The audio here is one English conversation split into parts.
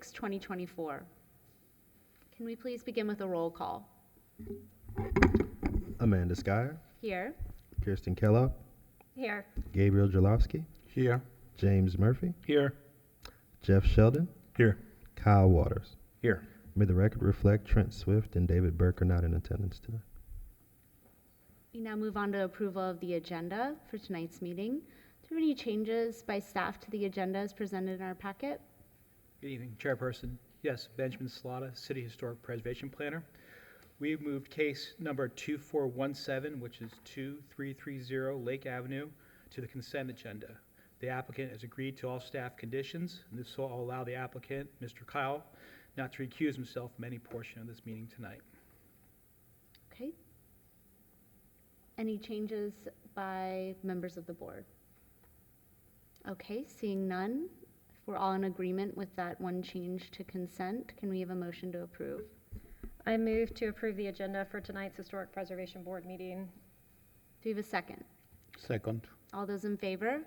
2024. Can we please begin with a roll call? Amanda Skyer, Here. Kirsten Kellogg, Here. Gabriel Jalowski, Here. James Murphy, Here. Jeff Sheldon, Here. Kyle Waters. Here. May the record reflect Trent Swift and David Burke are not in attendance today. We now move on to approval of the agenda for tonight's meeting. Do you have any changes by staff to the agenda as presented in our packet? Good evening, Chairperson. Yes, Benjamin Slotta, City Historic Preservation Planner. We moved case number 2417, which is 2330 Lake Avenue, to the consent agenda. The applicant has agreed to all staff conditions, and this will allow the applicant, Mr. Kyle, not to recuse himself from any portion of this meeting tonight. Okay. Any changes by members of the board? Okay, seeing none. If we're all in agreement with that one change to consent, can we have a motion to approve? I move to approve the agenda for tonight's Historic Preservation Board meeting. Do we have a second? Second. All those in favor?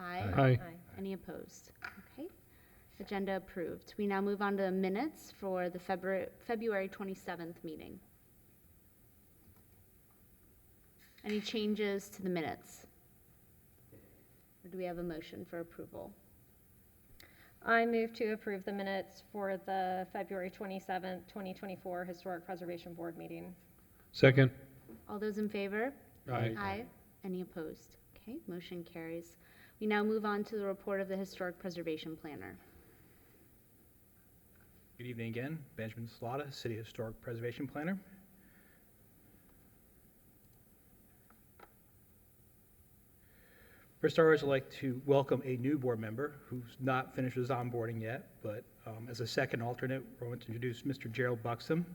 Aye. Aye. Any opposed? Okay. Agenda approved. We now move on to the minutes for the February 27th meeting. Any changes to the minutes? Or do we have a motion for approval? I move to approve the minutes for the February 27th, 2024 Historic Preservation Board meeting. Second. All those in favor? Aye. Aye. Any opposed? Okay, motion carries. We now move on to the report of the Historic Preservation Planner. Good evening again, Benjamin Slotta, City Historic Preservation Planner. For starters, I'd like to welcome a new board member who's not finished his onboarding yet, but as a second alternate, we're going to introduce Mr. Gerald Buxton.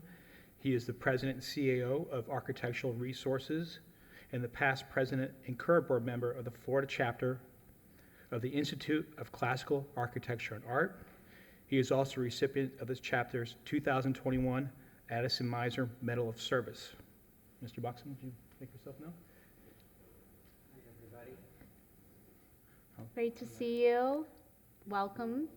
He is the president and CAO of Architectural Resources and the past president and current board member of the Florida chapter of the Institute of Classical Architecture and Art. He is also a recipient of this chapter's 2021 Addison Meiser Medal of Service. Mr. Buxton, would you make yourself known? Great to see you. Welcome.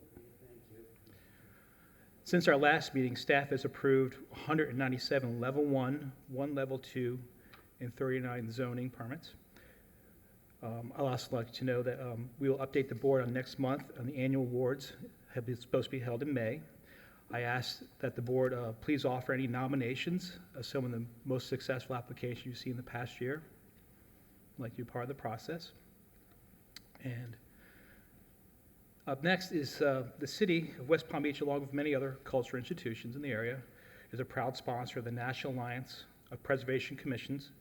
Since our last meeting, staff has approved 197 Level 1, 1 Level 2, and 39 zoning permits. I'll also like to know that we will update the board on next month on the annual awards have been supposed to be held in May. I ask that the board please offer any nominations of some of the most successful applications you've seen in the past year. I'd like to be part of the process. And up next is the city of West Palm Beach, along with many other cultural institutions in the area, is a proud sponsor of the National Alliance of Preservation Commissions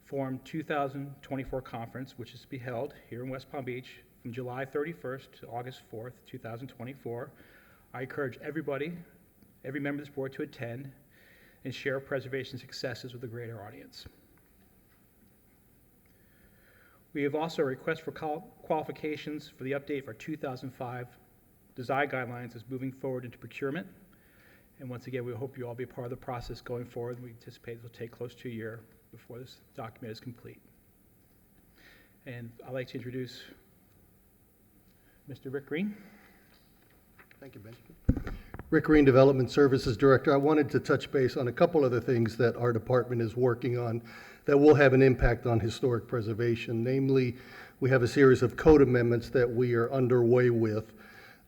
Forum 2024 conference, which is to be held here in West Palm Beach from July 31st to August 4th, 2024. I encourage everybody, every member of this board to attend and share preservation successes with a greater audience. We have also a request for qualifications for the update of our 2005 design guidelines as moving forward into procurement. And once again, we hope you all be a part of the process going forward. We anticipate it will take close to a year before this document is complete. And I'd like to introduce Mr. Rick Green. Thank you, Benjamin. Rick Green, Development Services Director. I wanted to touch base on a couple other things that our department is working on that will have an impact on historic preservation. Namely, we have a series of code amendments that we are underway with.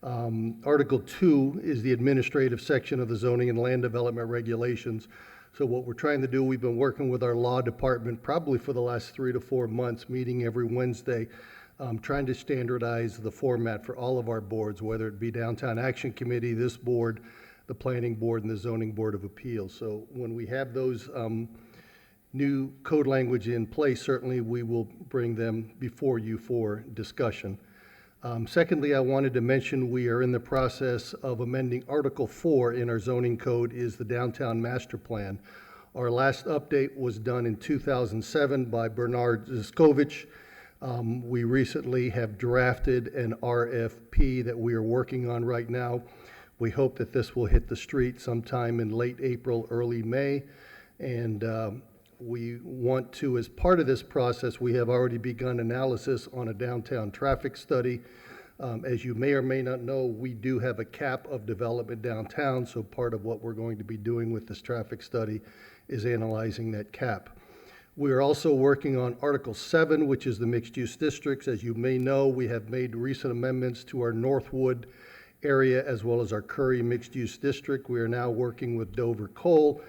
Article 2 is the administrative section of the zoning and land development regulations. So what we're trying to do, we've been working with our law department probably for the last 3 to 4 months, meeting every Wednesday, trying to standardize the format for all of our boards, whether it be Downtown Action Committee, this board, the Planning Board, and the Zoning Board of Appeals. So when we have those new code language in place, certainly we will bring them before you for discussion. Secondly, I wanted to mention we are in the process of amending Article 4 in our zoning code is the Downtown Master Plan. Our last update was done in 2007 by Bernard Ziskovich. We recently have drafted an RFP that we are working on right now. We hope that this will hit the street sometime in late April, early May. And we want to, as part of this process, we have already begun analysis on a downtown traffic study. As you may or may not know, we do have a cap of development downtown, so part of what we're going to be doing with this traffic study is analyzing that cap. We are also working on Article 7, which is the mixed-use districts. As you may know, we have made recent amendments to our Northwood area as well as our Curry mixed-use district. We are now working with Dover Cole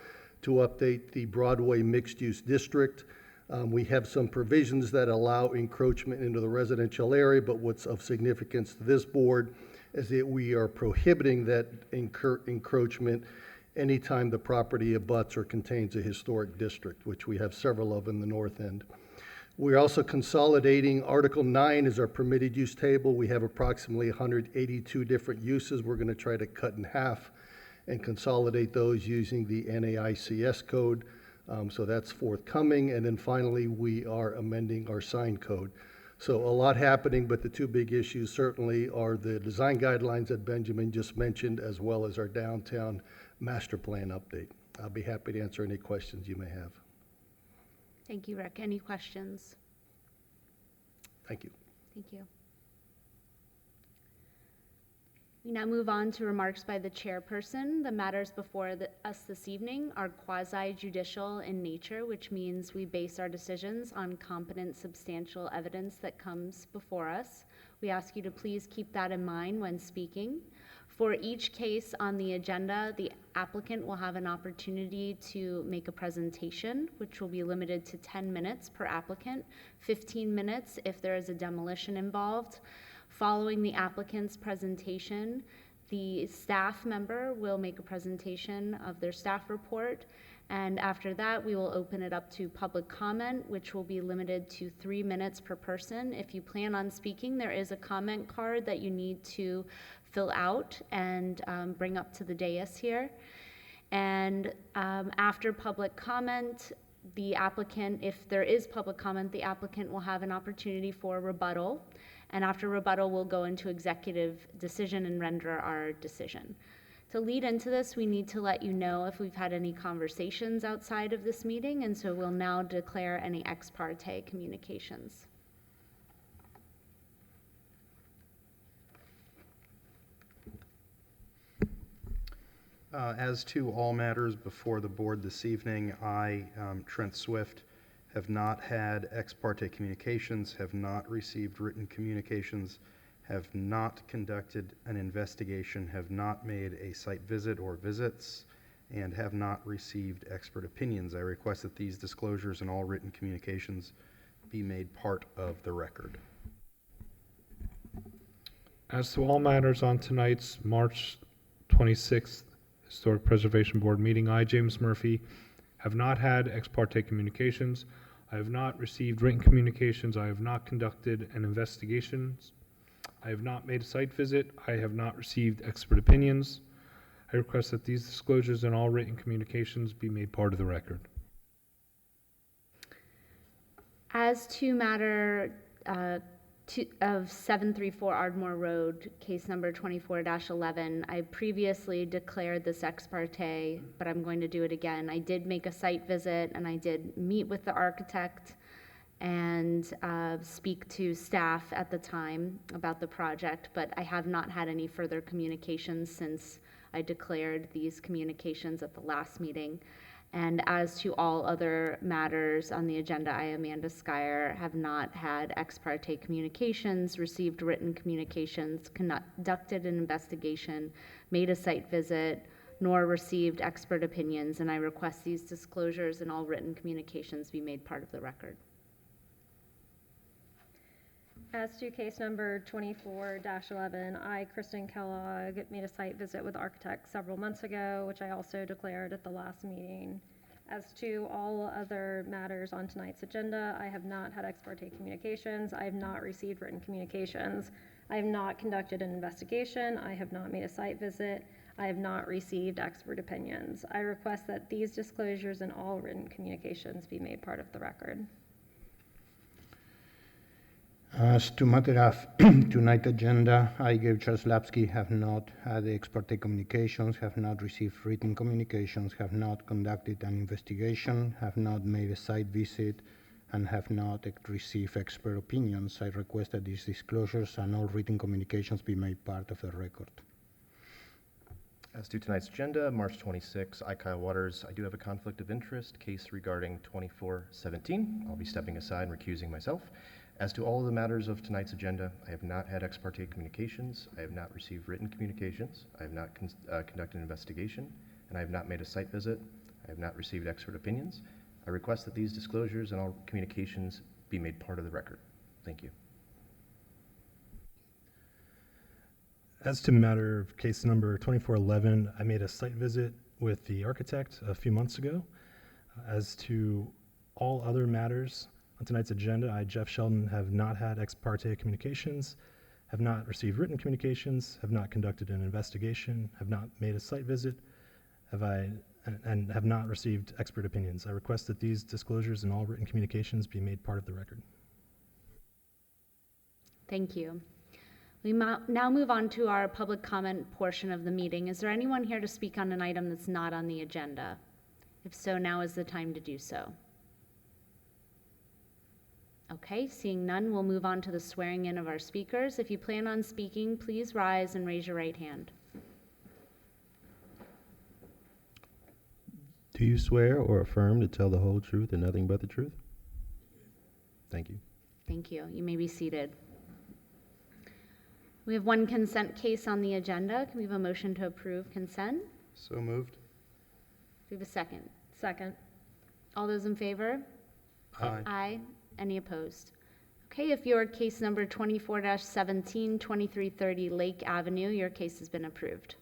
to update the Broadway mixed-use district. We have some provisions that allow encroachment into the residential area, but what's of significance to this board is that we are prohibiting that encroachment anytime the property abuts or contains a historic district, which we have several of in the north end. We're also consolidating Article 9 is our permitted use table. We have approximately 182 different uses. We're going to try to cut in half and consolidate those using the NAICS code. So that's forthcoming. And then finally, we are amending our sign code. So a lot happening, but the two big issues certainly are the design guidelines that Benjamin just mentioned, as well as our downtown master plan update. I'll be happy to answer any questions you may have. Thank you, Rick. Any questions? Thank you. Thank you. We now move on to remarks by the chairperson. The matters before us this evening are quasi-judicial in nature, which means we base our decisions on competent, substantial evidence that comes before us. We ask you to please keep that in mind when speaking. For each case on the agenda, the applicant will have an opportunity to make a presentation, which will be limited to 10 minutes per applicant, 15 minutes if there is a demolition involved. Following the applicant's presentation, the staff member will make a presentation of their staff report, and after that, we will open it up to public comment, which will be limited to 3 minutes per person. If you plan on speaking, there is a comment card that you need to fill out and bring up to the dais here. And after public comment, the applicant, if there is public comment, the applicant will have an opportunity for rebuttal. And after rebuttal, we'll go into executive decision and render our decision. To lead into this, we need to let you know if we've had any conversations outside of this meeting, and so we'll now declare any ex parte communications. As to all matters before the board this evening, I, Trent Swift, have not had ex parte communications, have not received written communications, have not conducted an investigation, have not made a site visit or visits, and have not received expert opinions. I request that these disclosures and all written communications be made part of the record. As to all matters on tonight's March 26th Historic Preservation Board meeting, I, James Murphy, have not had ex parte communications. I have not received written communications. I have not conducted an investigation. I have not made a site visit. I have not received expert opinions. I request that these disclosures and all written communications be made part of the record. As to matter of 734 Ardmore Road, case number 24-11, I previously declared this ex parte, but I'm going to do it again. I did make a site visit and I did meet with the architect and speak to staff at the time about the project, but I have not had any further communications since I declared these communications at the last meeting. And as to all other matters on the agenda, I, Amanda Skyer, have not had ex parte communications, received written communications, conducted an investigation, made a site visit, nor received expert opinions, and I request these disclosures and all written communications be made part of the record. As to case number 24-11, I, Kristen Kellogg, made a site visit with the architect several months ago, which I also declared at the last meeting. As to all other matters on tonight's agenda, I have not had ex parte communications. I have not received written communications. I have not conducted an investigation. I have not made a site visit. I have not received expert opinions. I request that these disclosures and all written communications be made part of the record. As to matter of tonight's agenda, I, Gabe Chaslapsky, have not had ex parte communications, have not received written communications, have not conducted an investigation, have not made a site visit, and have not received expert opinions. I request that these disclosures and all written communications be made part of the record. As to tonight's agenda, March 26, I, Kyle Waters, I do have a conflict of interest case regarding 2417. I'll be stepping aside and recusing myself. As to all of the matters of tonight's agenda, I have not had ex parte communications, I have not received written communications, I have not conducted an investigation, and I have not made a site visit. I have not received expert opinions. I request that these disclosures and all communications be made part of the record. Thank you. As to matter of case number 2411, I made a site visit with the architect a few months ago. As to all other matters on tonight's agenda, I, Jeff Sheldon, have not had ex parte communications, have not received written communications, have not conducted an investigation, have not made a site visit, and have not received expert opinions. I request that these disclosures and all written communications be made part of the record. Thank you. We now move on to our public comment portion of the meeting. Is there anyone here to speak on an item that's not on the agenda? If so, now is the time to do so. Okay, seeing none, we'll move on to the swearing in of our speakers. If you plan on speaking, please rise and raise your right hand. Do you swear or affirm to tell the whole truth and nothing but the truth? Thank you. Thank you. You may be seated. We have one consent case on the agenda. Can we have a motion to approve consent? So moved. Do we have a second? Second. All those in favor? Aye. Aye. Any opposed? Okay, if your case number 24-17, 2330 Lake Avenue, your case has been approved.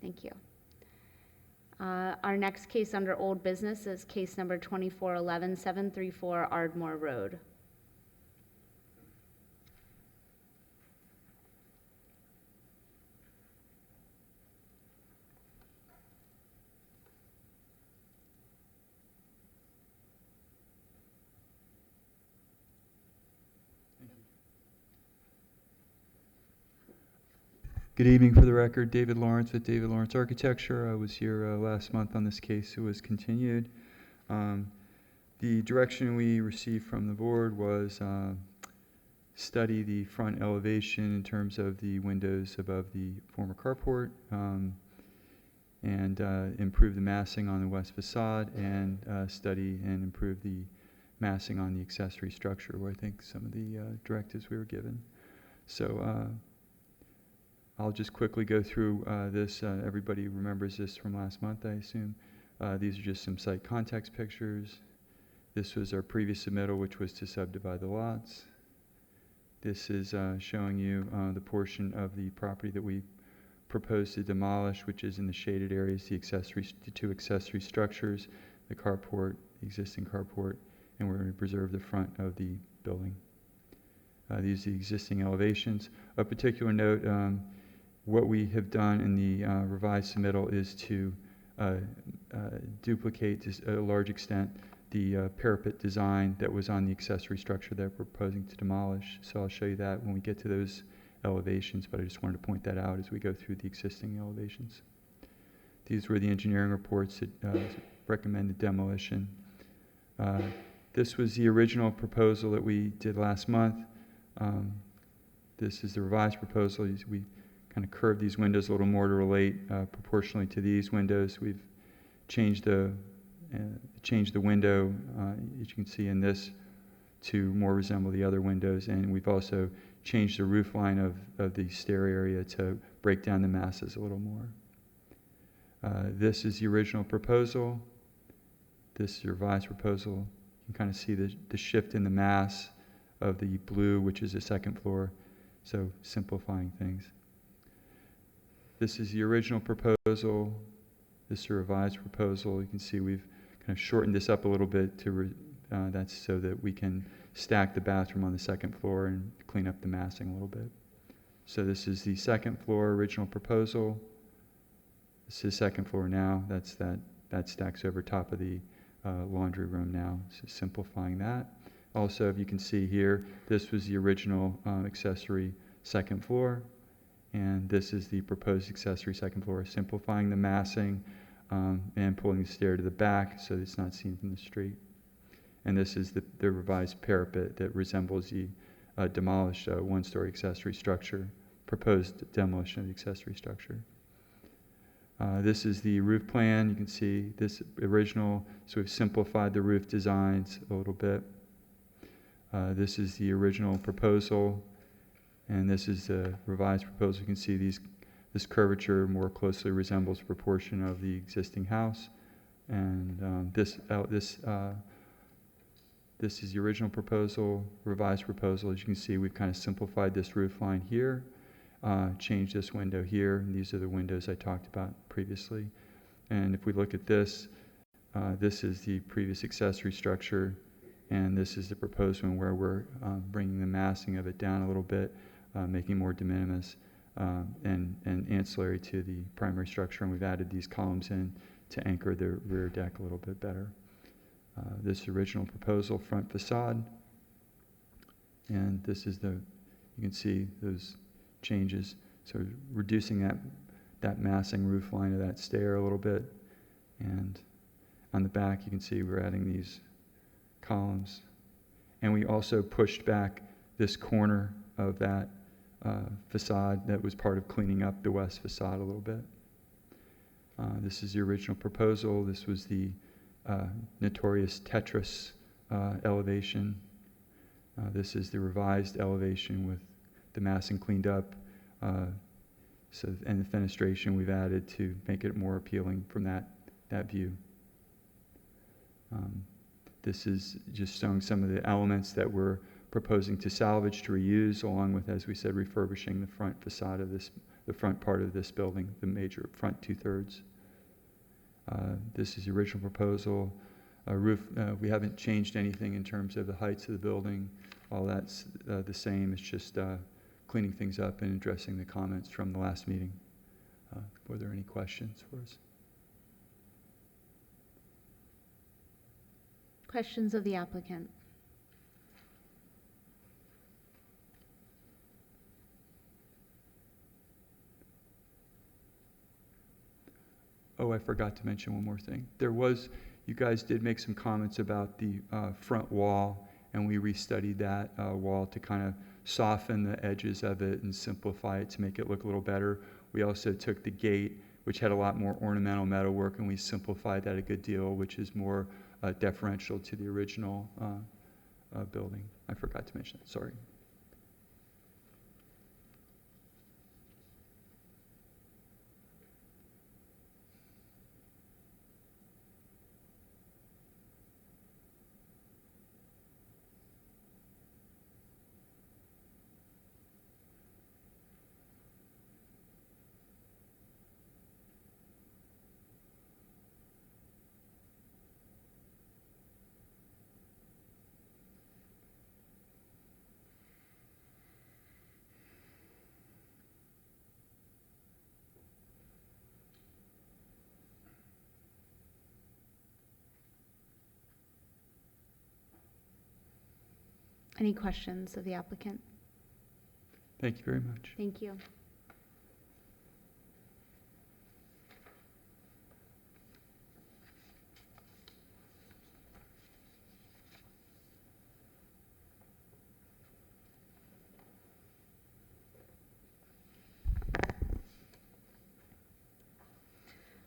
Thank you. Our next case under old business is case number 2411, 734 Ardmore Road. Good evening. For the record, David Lawrence with David Lawrence Architecture. I was here last month on this case. It was continued. The direction we received from the board was study the front elevation in terms of the windows above the former carport, and improve the massing on the west facade, and study and improve the massing on the accessory structure, where I think some of the directives we were given. So I'll just quickly go through this. Everybody remembers this from last month, I assume. These are just some site context pictures. This was our previous submittal, which was to subdivide the lots. This is showing you the portion of the property that we propose to demolish, which is in the shaded areas, the two accessory structures, the carport, the existing carport, and we're going to preserve the front of the building. These are the existing elevations. A particular note, what we have done in the revised submittal is to duplicate to a large extent the parapet design that was on the accessory structure that we're proposing to demolish. So I'll show you that when we get to those elevations, but I just wanted to point that out as we go through the existing elevations. These were the engineering reports that recommended demolition. This was the original proposal that we did last month. This is the revised proposal. We kind of curved these windows a little more to relate proportionally to these windows. We've changed the window, as you can see in this, to more resemble the other windows, and we've also changed the roof line of the stair area to break down the masses a little more. This is the original proposal. This is the revised proposal. You can kind of see the shift in the mass of the blue, which is the second floor, so simplifying things. This is the original proposal. This is the revised proposal. You can see we've kind of shortened this up a little bit to that's so that we can stack the bathroom on the second floor and clean up the massing a little bit. So this is the second floor original proposal. This is second floor now. That stacks over top of the laundry room now. So simplifying that. Also, if you can see here, this was the original accessory second floor, and this is the proposed accessory second floor, simplifying the massing and pulling the stair to the back so it's not seen from the street. And this is the revised parapet that resembles the demolished one-story accessory structure, proposed demolition of the accessory structure. This is the roof plan. You can see this original, so we've simplified the roof designs a little bit. This is the original proposal, and this is the revised proposal. You can see this curvature more closely resembles the proportion of the existing house. And this is the original proposal, revised proposal. As you can see, we've kind of simplified this roof line here, changed this window here, and these are the windows I talked about previously. And if we look at this, this is the previous accessory structure, and this is the proposed one where we're bringing the massing of it down a little bit, making more de minimis and ancillary to the primary structure, and we've added these columns in to anchor the rear deck a little bit better. This original proposal front facade, and this is you can see those changes. So reducing that massing roof line of that stair a little bit, and on the back you can see we're adding these columns. And we also pushed back this corner of that facade that was part of cleaning up the west facade a little bit. This is the original proposal. This was the notorious Tetris elevation. This is the revised elevation with the massing cleaned up. And the fenestration we've added to make it more appealing from that view. This is just showing some of the elements that we're proposing to salvage, to reuse, along with, as we said, refurbishing the front facade of the front part of this building, the major front 2/3. This is the original proposal. Roof, we haven't changed anything in terms of the heights of the building. All that's the same. It's just cleaning things up and addressing the comments from the last meeting. Were there any questions for us? Questions of the applicant? Oh, I forgot to mention one more thing. You guys did make some comments about the front wall, and we restudied that wall to kind of soften the edges of it and simplify it to make it look a little better. We also took the gate, which had a lot more ornamental metalwork, and we simplified that a good deal, which is more deferential to the original building. I forgot to mention that, sorry. Any questions of the applicant? Thank you very much. Thank you.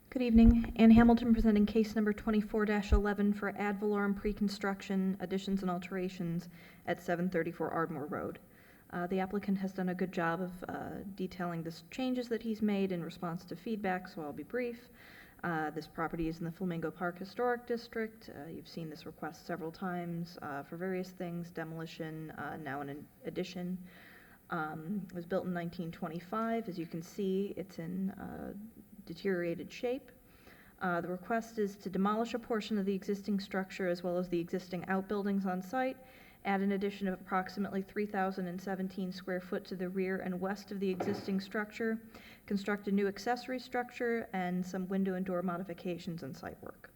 Good evening. Ann Hamilton presenting case number 24-11 for ad valorem pre-construction additions and alterations at 734 Ardmore Road. The applicant has done a good job of detailing the changes that he's made in response to feedback, so I'll be brief. This property is in the Flamingo Park Historic District. You've seen this request several times for various things, demolition, now an addition. It was built in 1925. As you can see, it's in deteriorated shape. The request is to demolish a portion of the existing structure as well as the existing outbuildings on site, add an addition of approximately 3,017 square foot to the rear and west of the existing structure, construct a new accessory structure, and some window and door modifications and site work.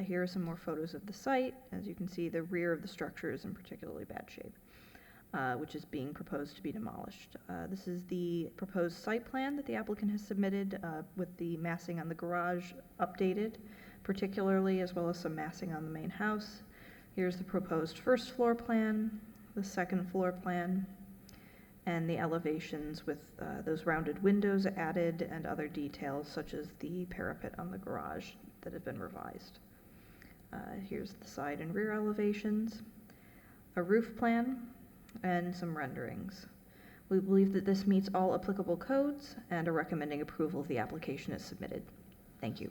Here are some more photos of the site. As you can see, the rear of the structure is in particularly bad shape, which is being proposed to be demolished. This is the proposed site plan that the applicant has submitted with the massing on the garage updated, particularly, as well as some massing on the main house. Here's the proposed first floor plan, the second floor plan, and the elevations with those rounded windows added and other details such as the parapet on the garage that have been revised. Here's the side and rear elevations, a roof plan, and some renderings. We believe that this meets all applicable codes and are recommending approval of the application as submitted. Thank you.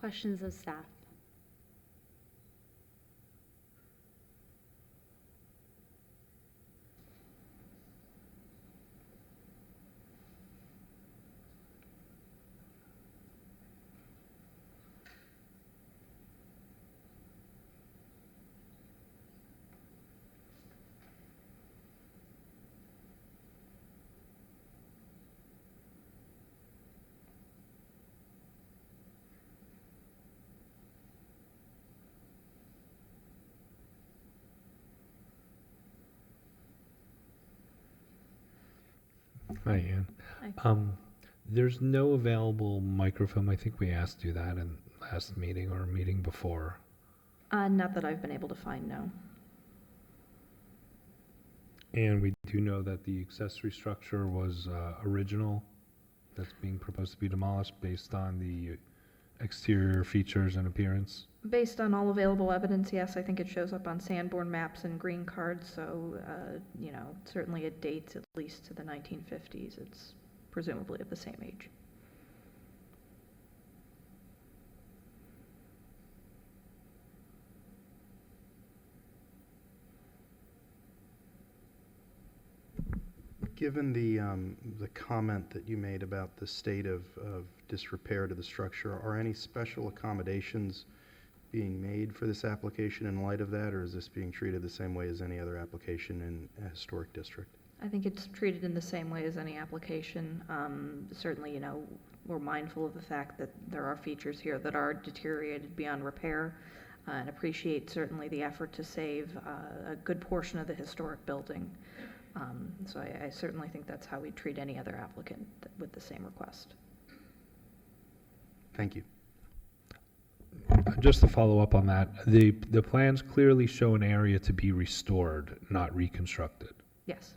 Questions of staff? Hi, Ann. Hi. There's no available microfilm. I think we asked you that in last meeting or meeting before. Not that I've been able to find, no. And we do know that the accessory structure was original, that's being proposed to be demolished based on the exterior features and appearance. Based on all available evidence, yes, I think it shows up on Sanborn maps and green cards, so, certainly it dates at least to the 1950s. It's presumably of the same age. Given the comment that you made about the state of disrepair to the structure, are any special accommodations being made for this application in light of that, or is this being treated the same way as any other application in a historic district? I think it's treated in the same way as any application. Certainly, we're mindful of the fact that there are features here that are deteriorated beyond repair, and appreciate certainly the effort to save a good portion of the historic building. So I certainly think that's how we treat any other applicant with the same request. Thank you. Just to follow up on that, the plans clearly show an area to be restored, not reconstructed. Yes.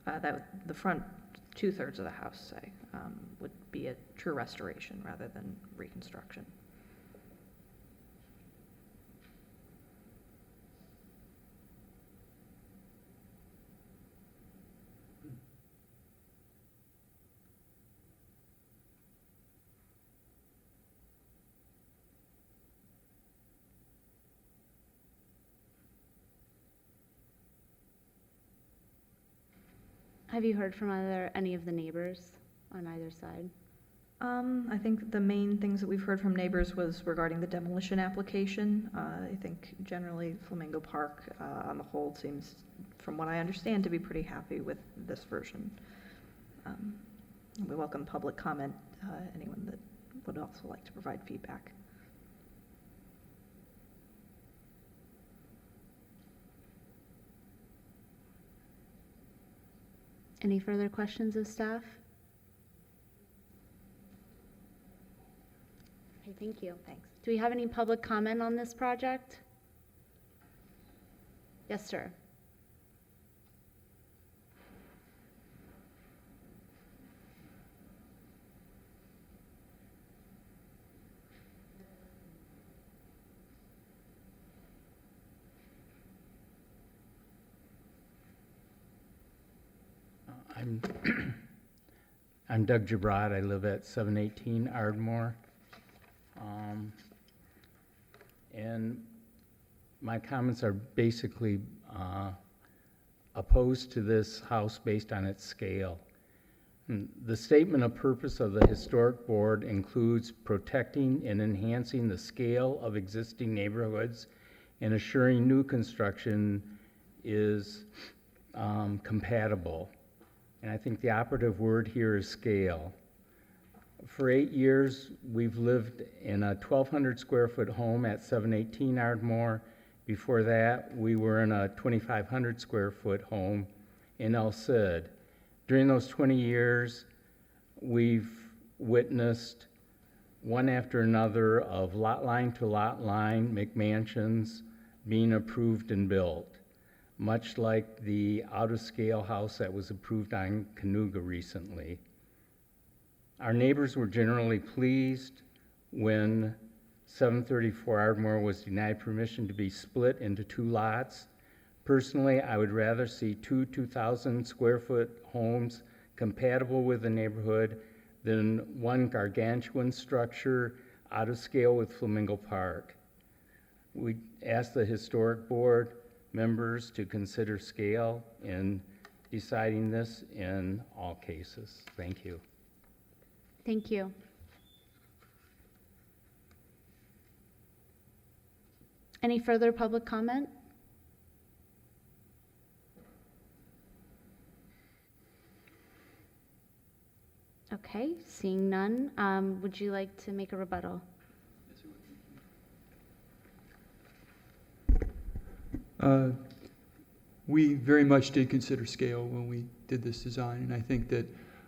The front 2/3 of the house, say, would be a true restoration rather than reconstruction. Have you heard from any of the neighbors on either side? I think the main things that we've heard from neighbors was regarding the demolition application. I think generally Flamingo Park, on the whole, seems, from what I understand, to be pretty happy with this version. We welcome public comment, anyone that would also like to provide feedback. Any further questions of staff? Okay, thank you. Thanks. Do we have any public comment on this project? Yes, sir. I'm Doug Jabrod. I live at 718 Ardmore. And my comments are basically opposed to this house based on its scale. And the statement of purpose of the Historic Board includes protecting and enhancing the scale of existing neighborhoods and assuring new construction is compatible. And I think the operative word here is scale. For 8 years, we've lived in a 1,200 square foot home at 718 Ardmore. Before that, we were in a 2,500 square foot home in El Cid. During those 20 years, we've witnessed one after another of lot line to lot line McMansions being approved and built, much like the out-of-scale house that was approved on Cayuga recently. Our neighbors were generally pleased when 734 Ardmore was denied permission to be split into 2 lots. Personally, I would rather see 2 2,000 square foot homes compatible with the neighborhood than one gargantuan structure out of scale with Flamingo Park. We ask the historic board members to consider scale in deciding this in all cases. Thank you. Thank you. Any further public comment? Okay, seeing none, would you like to make a rebuttal? We very much did consider scale when we did this design, and I think that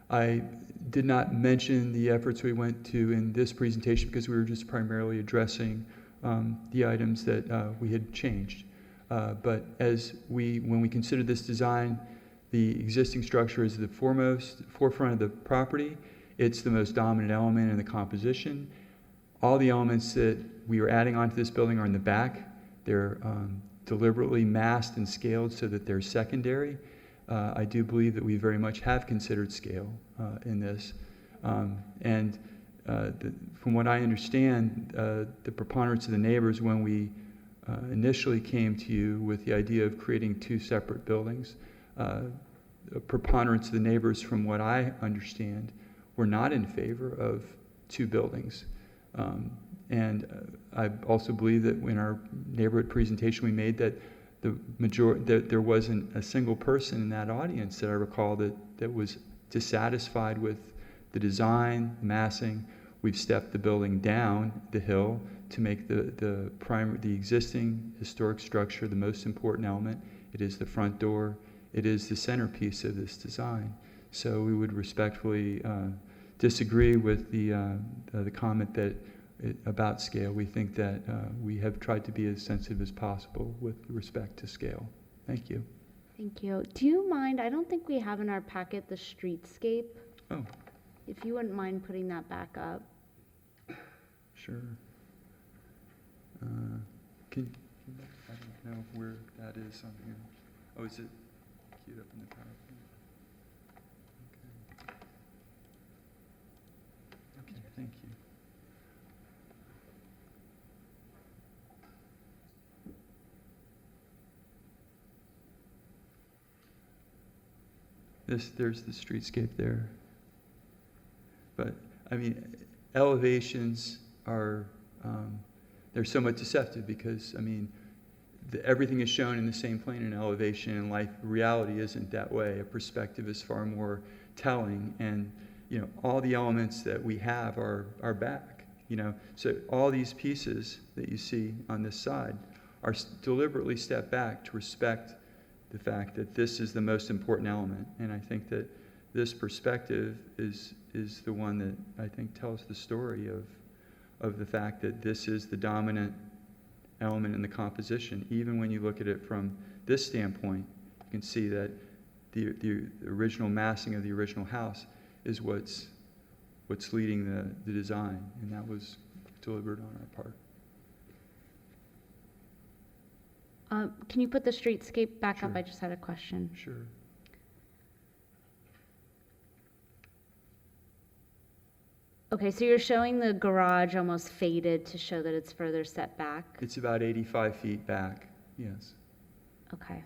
I did not mention the efforts we went to in this presentation because we were just primarily addressing the items that we had changed. But when we considered this design, the existing structure is the forefront of the property. It's the most dominant element in the composition. All the elements that we are adding onto this building are in the back. They're deliberately masked and scaled so that they're secondary. I do believe that we very much have considered scale in this. From what I understand, the preponderance of the neighbors, when we initially came to you with the idea of creating 2 separate buildings, a preponderance of the neighbors, from what I understand, were not in favor of 2 buildings. I also believe that in our neighborhood presentation we made that that there wasn't a single person in that audience that I recall that was dissatisfied with the design, the massing. We've stepped the building down the hill to make the existing historic structure the most important element. It is the front door. It is the centerpiece of this design. So we would respectfully disagree with the comment that about scale. We think that we have tried to be as sensitive as possible with respect to scale. Thank you. Thank you. Do you mind, I don't think we have in our packet the streetscape. Oh. If you wouldn't mind putting that back up. Sure. I don't know where that is on here. Oh, is it queued up in the PowerPoint? Okay, thank you. There's the streetscape there. But, I mean, elevations are, they're somewhat deceptive because, I mean, everything is shown in the same plane in elevation, and reality isn't that way. A perspective is far more telling, and, you know, all the elements that we have are back, you know. So all these pieces that you see on this side are deliberately stepped back to respect the fact that this is the most important element. And I think that this perspective is the one that I think tells the story of the fact that this is the dominant element in the composition. Even when you look at it from this standpoint, you can see that the original massing of the original house is what's leading the design, and that was deliberate on our part. Can you put the streetscape back up? Sure. I just had a question. Sure. Okay, so you're showing the garage almost faded to show that it's further set back? It's about 85 feet back, yes. Okay.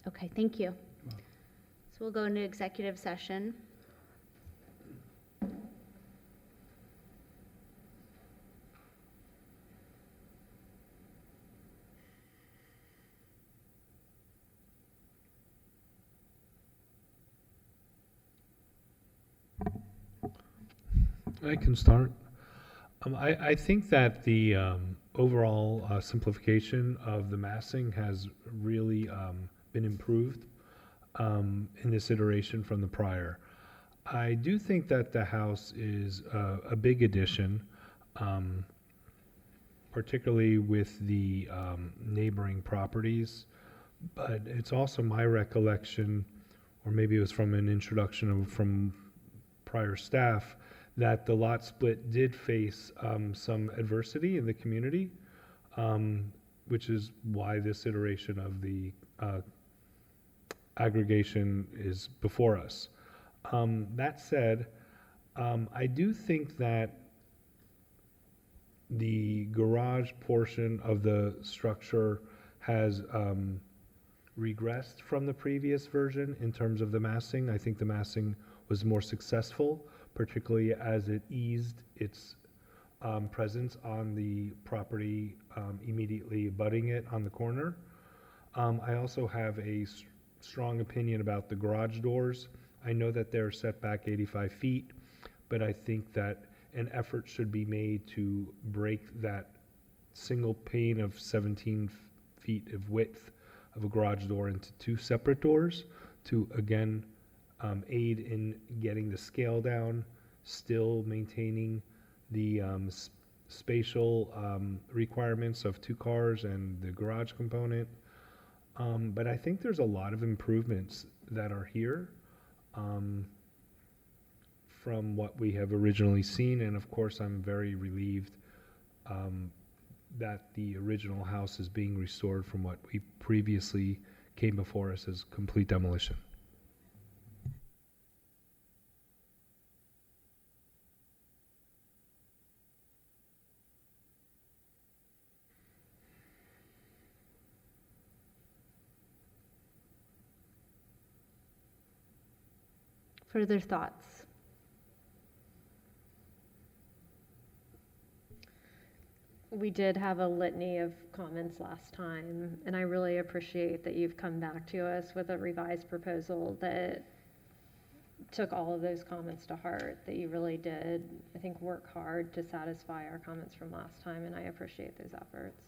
Okay, thank you. So we'll go into executive session. I can start. I think that the overall simplification of the massing has really been improved. in this iteration from the prior. I do think that the house is a big addition, particularly with the neighboring properties. But it's also my recollection, or maybe it was from an introduction from prior staff, that the lot split did face some adversity in the community, which is why this iteration of the aggregation is before us. That said, I do think that the garage portion of the structure has regressed from the previous version in terms of the massing. I think the massing was more successful, particularly as it eased its presence on the property immediately abutting it on the corner. I also have a strong opinion about the garage doors. I know that they're set back 85 feet, but I think that an effort should be made to break that single pane of 17 feet of width of a garage door into two separate doors to, again, aid in getting the scale down, still maintaining the spatial requirements of 2 cars and the garage component. But I think there's a lot of improvements that are here from what we have originally seen. And of course, I'm very relieved that the original house is being restored from what we previously came before us as complete demolition. Further thoughts? We did have a litany of comments last time, and I really appreciate that you've come back to us with a revised proposal that took all of those comments to heart, that you really did, I think, work hard to satisfy our comments from last time, and I appreciate those efforts.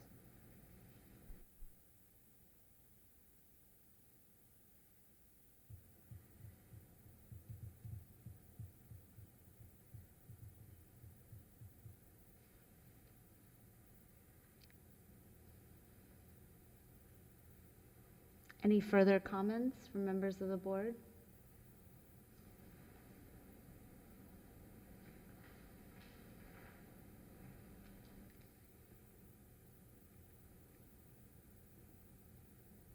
Any further comments from members of the board?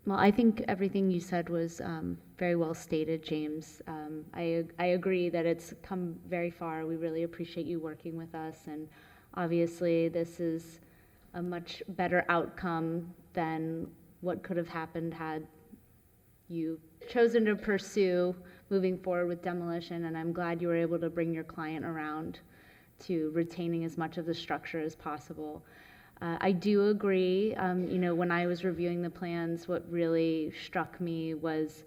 Well, I think everything you said was very well stated, James. I agree that it's come very far. We really appreciate you working with us, and obviously this is a much better outcome than what could have happened had you chosen to pursue moving forward with demolition, and I'm glad you were able to bring your client around to retaining as much of the structure as possible. I do agree, when I was reviewing the plans, what really struck me was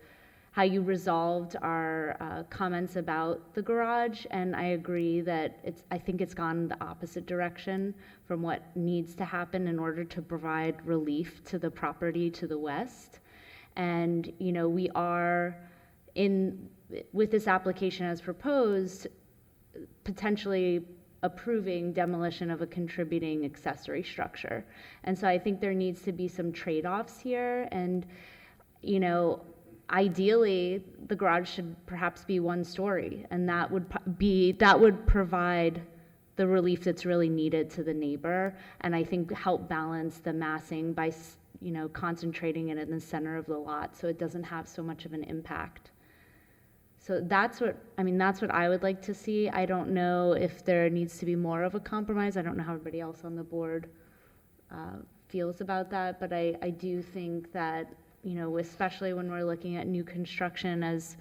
how you resolved our comments about the garage, and I agree that I think it's gone the opposite direction from what needs to happen in order to provide relief to the property to the west. And, we are with this application as proposed, potentially approving demolition of a contributing accessory structure. And so I think there needs to be some trade-offs here. And, ideally, the garage should perhaps be 1 story, and that would provide the relief that's really needed to the neighbor, and I think help balance the massing by concentrating it in the center of the lot so it doesn't have so much of an impact. So that's what I would like to see. I don't know if there needs to be more of a compromise. I don't know how everybody else on the board feels about that, but I do think that, especially when we're looking at new construction, as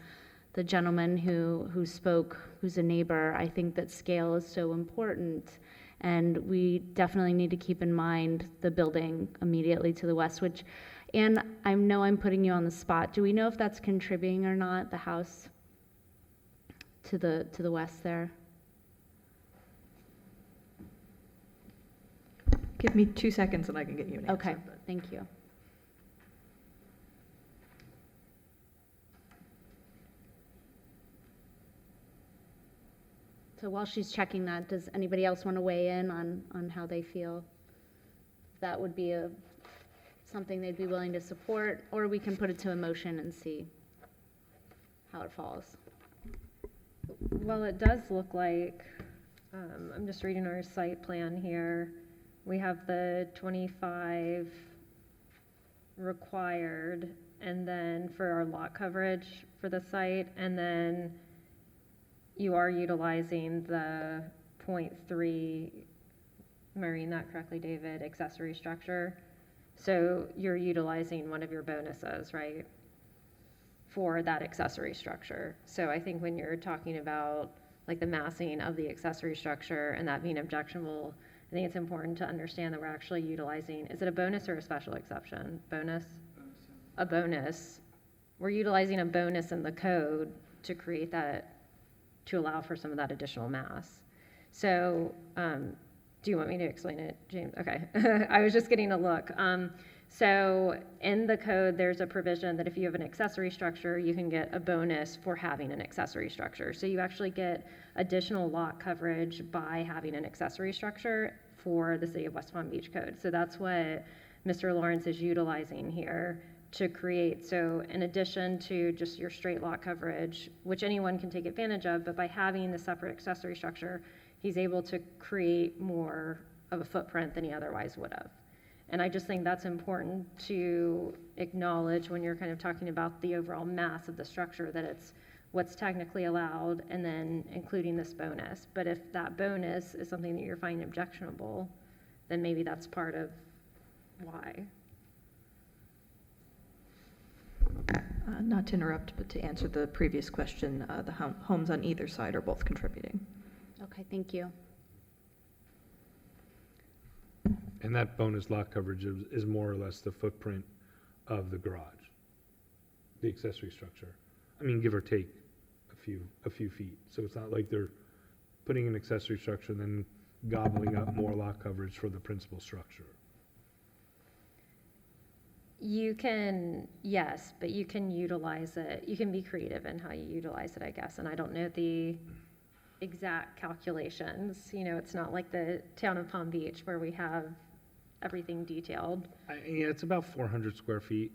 the gentleman who spoke, who's a neighbor, I think that scale is so important. And we definitely need to keep in mind the building immediately to the west, and I know I'm putting you on the spot. Do we know if that's contributing or not, the house to the west there? Give me 2 seconds and I can get you an answer. Okay, thank you. So while she's checking that, does anybody else want to weigh in on how they feel? That would be something they'd be willing to support, or we can put it to a motion and see how it falls. Well, it does look like, I'm just reading our site plan here. We have the 25 required, and then for our lot coverage for the site, and then you are utilizing the 0.3, am I reading that correctly, David, accessory structure? So you're utilizing one of your bonuses, right, for that accessory structure. So I think when you're talking about like the massing of the accessory structure and that being objectionable, I think it's important to understand that we're actually utilizing, is it a bonus or a special exception? Bonus? A bonus. We're utilizing a bonus in the code to create that, to allow for some of that additional mass. So, do you want me to explain it, James? Okay. I was just getting a look. So in the code, there's a provision that if you have an accessory structure, you can get a bonus for having an accessory structure. So you actually get additional lot coverage by having an accessory structure for the City of West Palm Beach code. So that's what Mr. Lawrence is utilizing here to create. So in addition to just your straight lot coverage, which anyone can take advantage of, but by having the separate accessory structure, he's able to create more of a footprint than he otherwise would have. And I just think that's important to acknowledge when you're kind of talking about the overall mass of the structure, that it's what's technically allowed and then including this bonus. But if that bonus is something that you're finding objectionable, then maybe that's part of why. Not to interrupt, but to answer the previous question, the homes on either side are both contributing. Okay, thank you. And that bonus lot coverage is more or less the footprint of the garage, the accessory structure. I mean, give or take a few feet. So it's not like they're putting an accessory structure and then gobbling up more lot coverage for the principal structure. You can, yes, but you can utilize it. You can be creative in how you utilize it, I guess. And I don't know the exact calculations. You know, it's not like the town of Palm Beach where we have everything detailed. Yeah, it's about 400 square feet,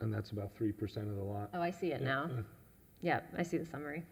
and that's about 3% of the lot. Oh, I see it now. Yeah, I see the summary.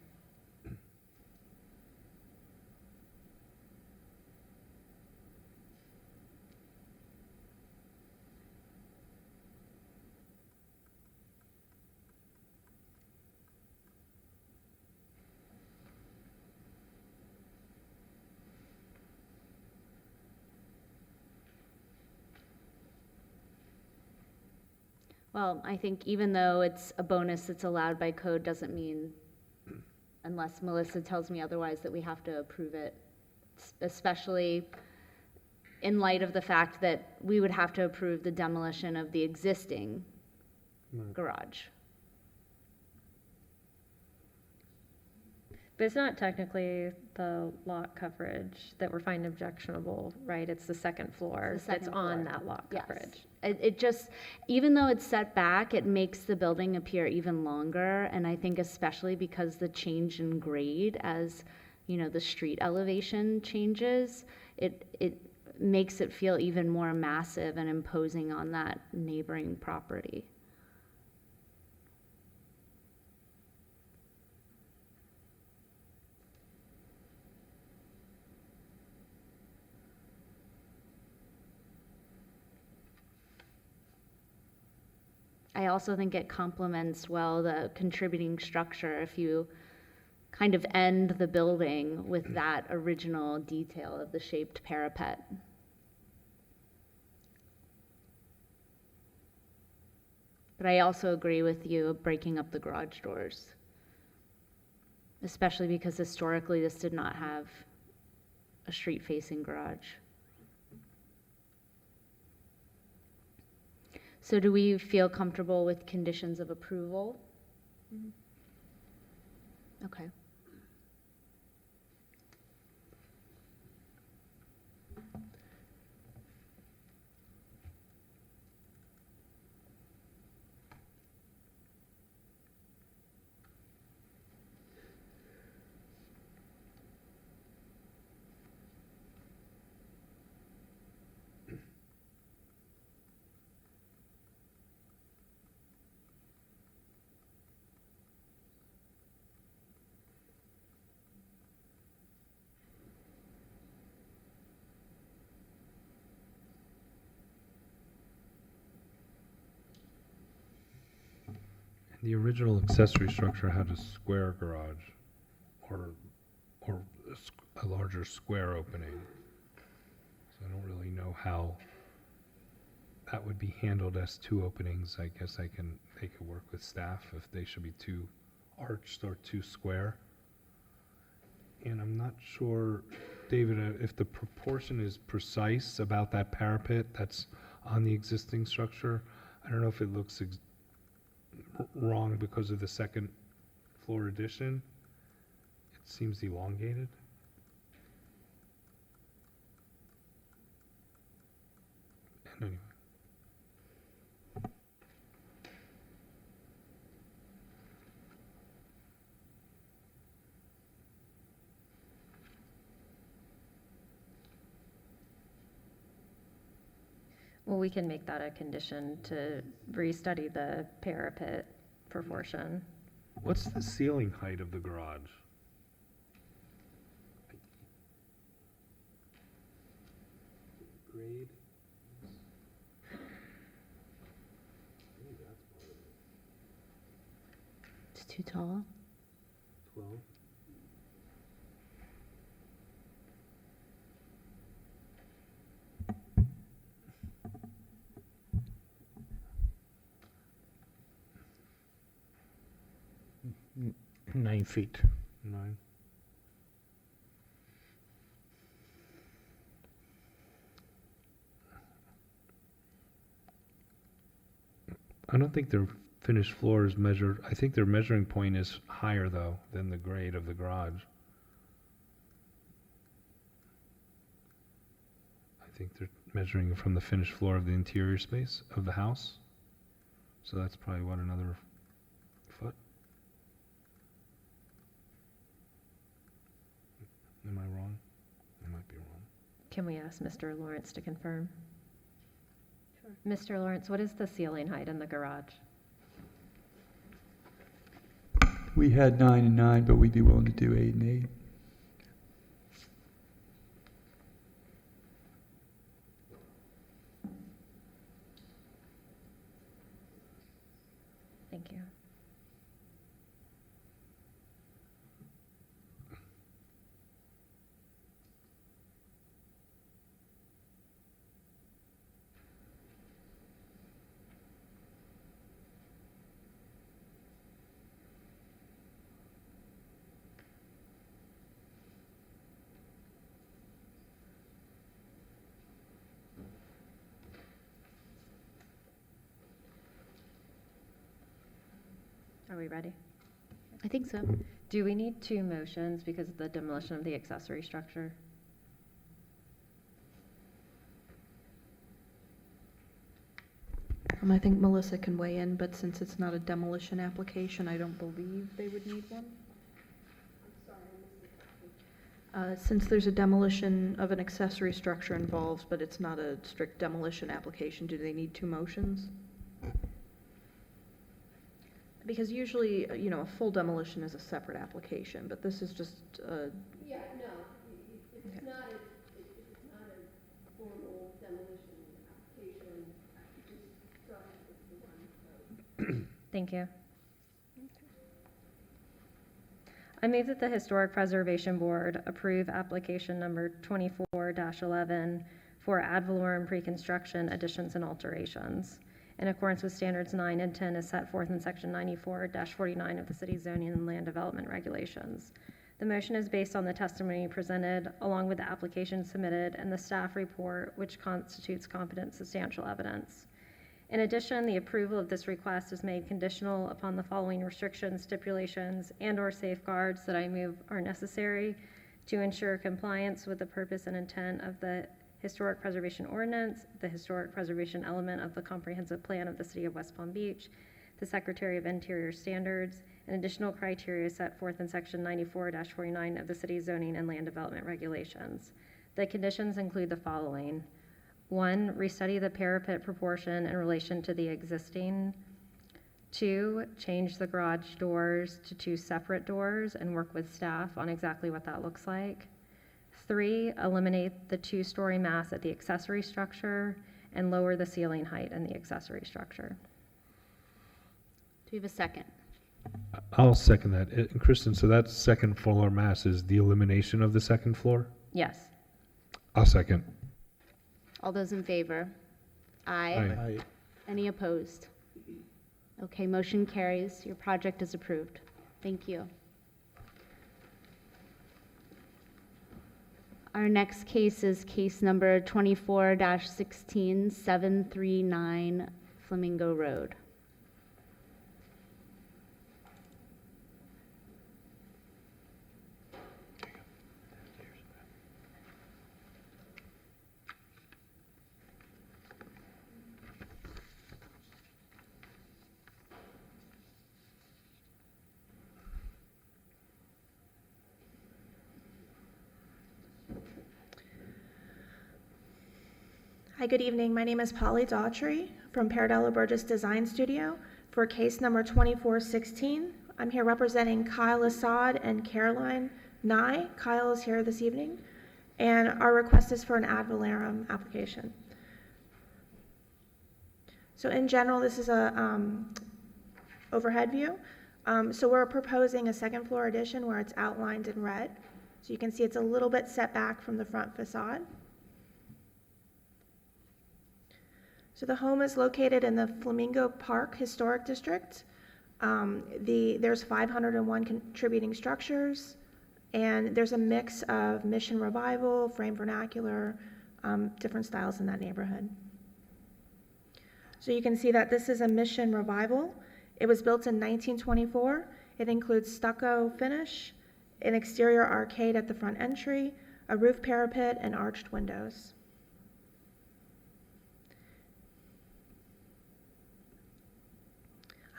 Well, I think even though it's a bonus that's allowed by code, doesn't mean, unless Melissa tells me otherwise, that we have to approve it, especially in light of the fact that we would have to approve the demolition of the existing garage. But it's not technically the lot coverage that we're finding objectionable, right? It's the second floor that's on that lot coverage. It just, even though it's set back, it makes the building appear even longer. And I think especially because the change in grade as, you know, the street elevation changes, it makes it feel even more massive and imposing on that neighboring property. I also think it complements well the contributing structure if you kind of end the building with that original detail of the shaped parapet. But I also agree with you breaking up the garage doors, especially because historically this did not have a street-facing garage. So do we feel comfortable with conditions of approval? Okay. The original accessory structure had a square garage or a larger square opening. So I don't really know how that would be handled as two openings. I guess they could work with staff if they should be two arched or two square. And I'm not sure, David, if the proportion is precise about that parapet that's on the existing structure. I don't know if it looks wrong because of the second floor addition. It seems elongated. And anyway. Well, we can make that a condition to restudy the parapet proportion. What's the ceiling height of the garage? Grade? It's too tall. 12. N- 9 feet. 9. I don't think their finished floor is measured. I think their measuring point is higher, though, than the grade of the garage. I think they're measuring from the finished floor of the interior space of the house. So that's probably, what, another foot? Am I wrong? I might be wrong. Can we ask Mr. Lawrence to confirm? Sure. Mr. Lawrence, what is the ceiling height in the garage? We had 9 and 9, but we'd be willing to do 8 and 8. Thank you. Are we ready? I think so. Do we need 2 motions because of the demolition of the accessory structure? I think Melissa can weigh in, but since it's not a demolition application, I don't believe they would need one. Since there's a demolition of an accessory structure involved, but it's not a strict demolition application, do they need 2 motions? Because usually, a full demolition is a separate application, but this is just, Yeah, no, if it's not a formal demolition application, just start with the one. Thank you. I move that the Historic Preservation Board approve application number 24-11 for ad valorem pre-construction additions and alterations in accordance with standards 9 and 10 as set forth in section 94-49 of the city's zoning and land development regulations. The motion is based on the testimony presented along with the application submitted and the staff report, which constitutes competent substantial evidence. In addition, the approval of this request is made conditional upon the following restrictions, stipulations, and/or safeguards that I move are necessary to ensure compliance with the purpose and intent of the Historic Preservation Ordinance, the Historic Preservation element of the Comprehensive Plan of the City of West Palm Beach, the Secretary of Interior standards, and additional criteria set forth in section 94-49 of the city's zoning and land development regulations. The conditions include the following. 1, restudy the parapet proportion in relation to the existing. 2, change the garage doors to 2 separate doors and work with staff on exactly what that looks like. 3, eliminate the 2-story mass at the accessory structure and lower the ceiling height in the accessory structure. Do we have a second? I'll second that. And Kristen, so that second floor mass is the elimination of the second floor? Yes. I'll second. All those in favor? Aye. Aye. Any opposed? Okay, motion carries. Your project is approved. Thank you. Our next case is case number 24-16, 739 Flamingo Road. Hi, good evening. My name is Polly Daughtry from Paradello Burgess Design Studio for case number 2416. I'm here representing Kyle Assad and Caroline Nye. Kyle is here this evening, and our request is for an ad valorem application. So in general, this is a overhead view. So we're proposing a second floor addition where it's outlined in red. So you can see it's a little bit set back from the front facade. So the home is located in the Flamingo Park Historic District. There's 501 contributing structures, and there's a mix of mission revival, frame vernacular, different styles in that neighborhood. So you can see that this is a mission revival. It was built in 1924. It includes stucco finish, an exterior arcade at the front entry, a roof parapet, and arched windows.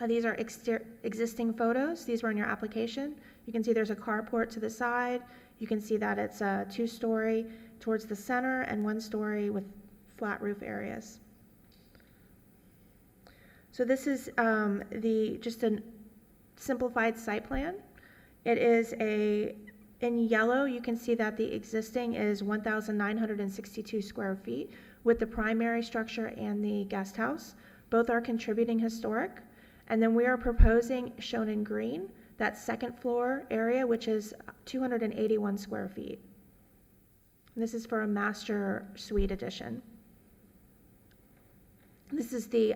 These are existing photos. These were in your application. You can see there's a carport to the side. You can see that it's a 2-story towards the center and 1-story with flat roof areas. So this is just a simplified site plan. It is in yellow, you can see that the existing is 1,962 square feet with the primary structure and the guest house. Both are contributing historic. And then we are proposing, shown in green, that second floor area, which is 281 square feet. And this is for a master suite addition. This is the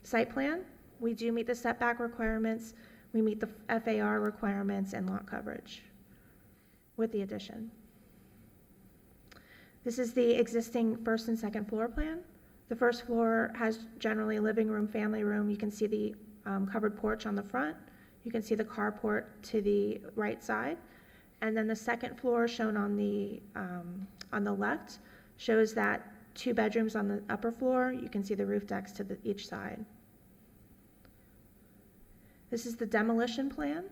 site plan. We do meet the setback requirements. We meet the FAR requirements and lot coverage with the addition. This is the existing first and second floor plan. The first floor has generally a living room, family room. You can see the covered porch on the front. You can see the carport to the right side. And then the second floor, shown on the left, shows that 2 bedrooms on the upper floor. You can see the roof decks to each side. This is the demolition plan.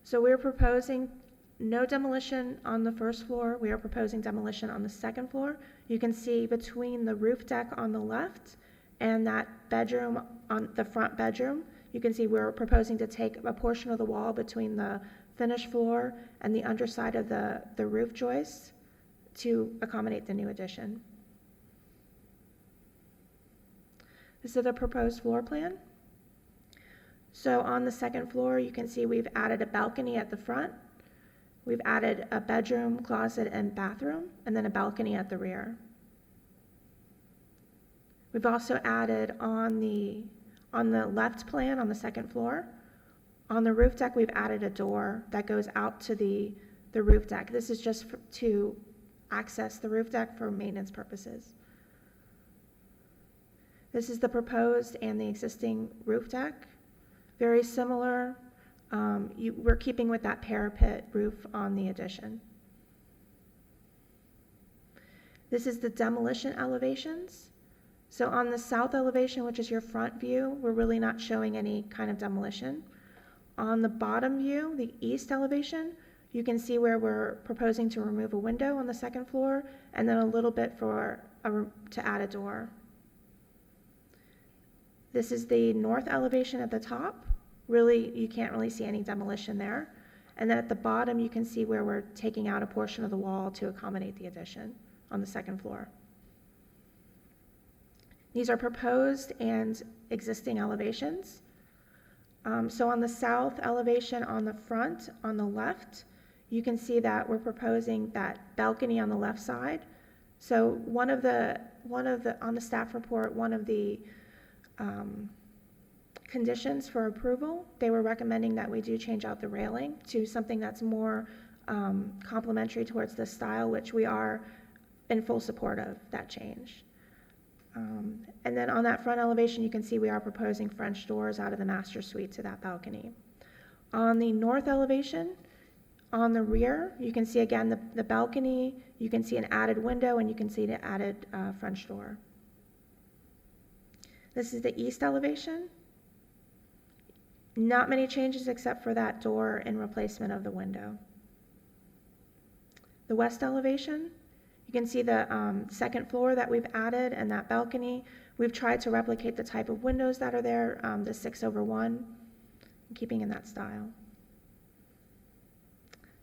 So we're proposing no demolition on the first floor. We are proposing demolition on the second floor. You can see between the roof deck on the left and that bedroom, on the front bedroom, you can see we're proposing to take a portion of the wall between the finished floor and the underside of the roof joist to accommodate the new addition. This is the proposed floor plan. So on the second floor, you can see we've added a balcony at the front. We've added a bedroom, closet, and bathroom, and then a balcony at the rear. We've also added on the left plan on the second floor, on the roof deck, we've added a door that goes out to the roof deck. This is just to access the roof deck for maintenance purposes. This is the proposed and the existing roof deck. Very similar. We're keeping with that parapet roof on the addition. This is the demolition elevations. So on the south elevation, which is your front view, we're really not showing any kind of demolition. On the bottom view, the east elevation, you can see where we're proposing to remove a window on the second floor and then a little bit to add a door. This is the north elevation at the top. Really, you can't really see any demolition there. And then at the bottom, you can see where we're taking out a portion of the wall to accommodate the addition on the second floor. These are proposed and existing elevations. So on the south elevation on the front, on the left, you can see that we're proposing that balcony on the left side. So on the staff report, one of the conditions for approval, they were recommending that we do change out the railing to something that's more complementary towards this style, which we are in full support of that change. And then on that front elevation, you can see we are proposing French doors out of the master suite to that balcony. On the north elevation, on the rear, you can see again the balcony, you can see an added window, and you can see the added French door. This is the east elevation. Not many changes except for that door in replacement of the window. The west elevation, you can see the second floor that we've added and that balcony. We've tried to replicate the type of windows that are there, the 6/1, keeping in that style.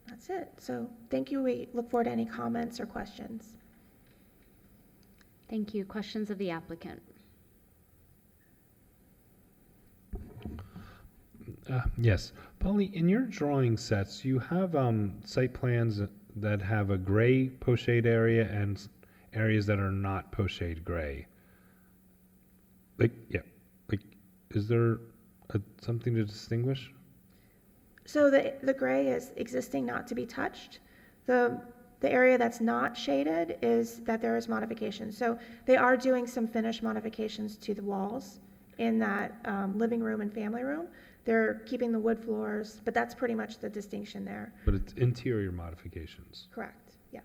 That's it. So thank you. We look forward to any comments or questions. Thank you. Questions of the applicant? Yes. Polly, in your drawing sets, you have site plans that have a gray pochade area and areas that are not pochade gray. Is there something to distinguish? So the gray is existing, not to be touched. The area that's not shaded is that there is modification. So they are doing some finish modifications to the walls in that living room and family room. They're keeping the wood floors, but that's pretty much the distinction there. But it's interior modifications. Correct, yeah.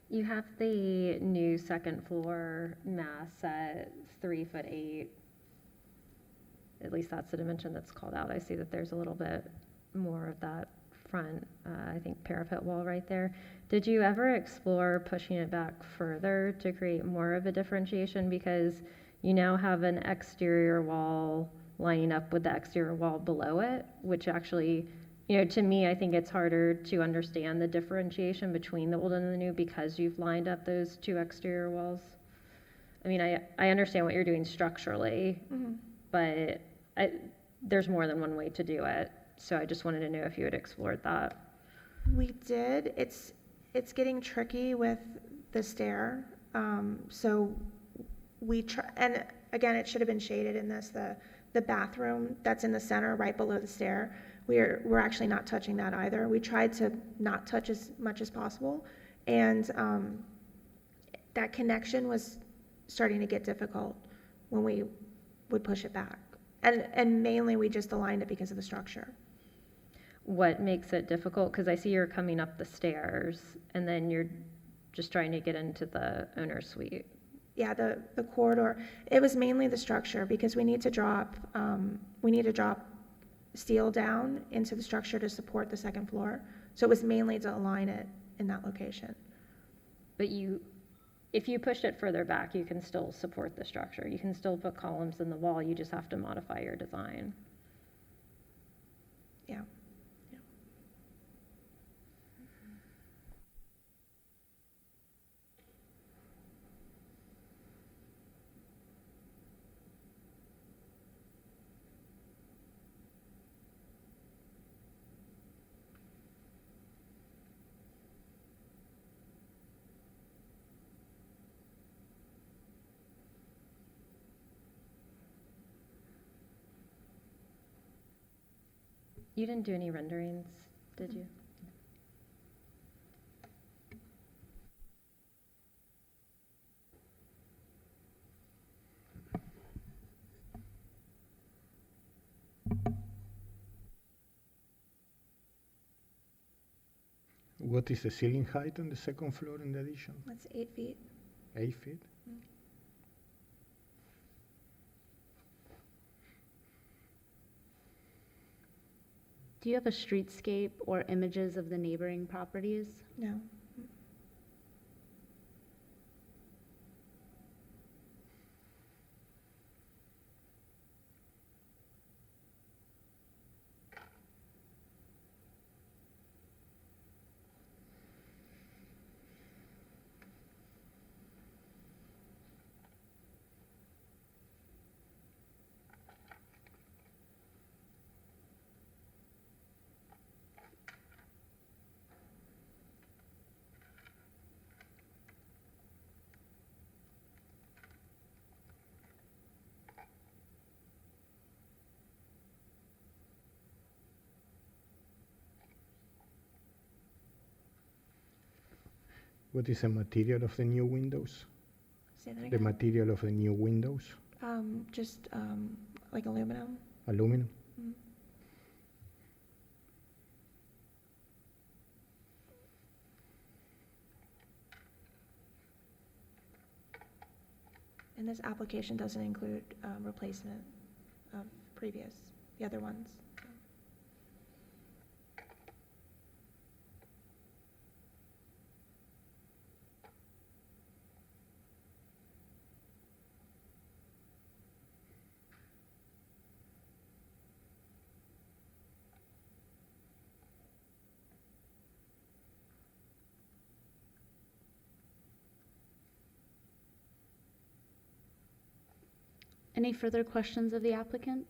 You have the new second floor mass at 3'8". At least that's the dimension that's called out. I see that there's a little bit more of that front, I think, parapet wall right there. Did you ever explore pushing it back further to create more of a differentiation? Because you now have an exterior wall lining up with the exterior wall below it, which actually, to me, I think it's harder to understand the differentiation between the old and the new because you've lined up those two exterior walls. I mean, I understand what you're doing structurally, but there's more than one way to do it. So I just wanted to know if you had explored that. We did. It's getting tricky with the stair. So we try, and again, it should have been shaded in this, the bathroom that's in the center right below the stair. We're actually not touching that either. We tried to not touch as much as possible, and that connection was starting to get difficult when we would push it back. And mainly we just aligned it because of the structure. What makes it difficult? Because I see you're coming up the stairs and then you're just trying to get into the owner's suite. Yeah, the corridor. It was mainly the structure because we need to drop steel down into the structure to support the second floor. So it was mainly to align it in that location. But if you pushed it further back, you can still support the structure. You can still put columns in the wall. You just have to modify your design. Yeah. You didn't do any renderings, did you? What is the ceiling height on the second floor in the addition? That's 8 feet. 8 feet? Do you have a streetscape or images of the neighboring properties? No. What is the material of the new windows? Say that The again. material of the new windows? Just like aluminum. Aluminum? Mhm. And this application doesn't include replacement of the other ones. Any further questions of the applicant?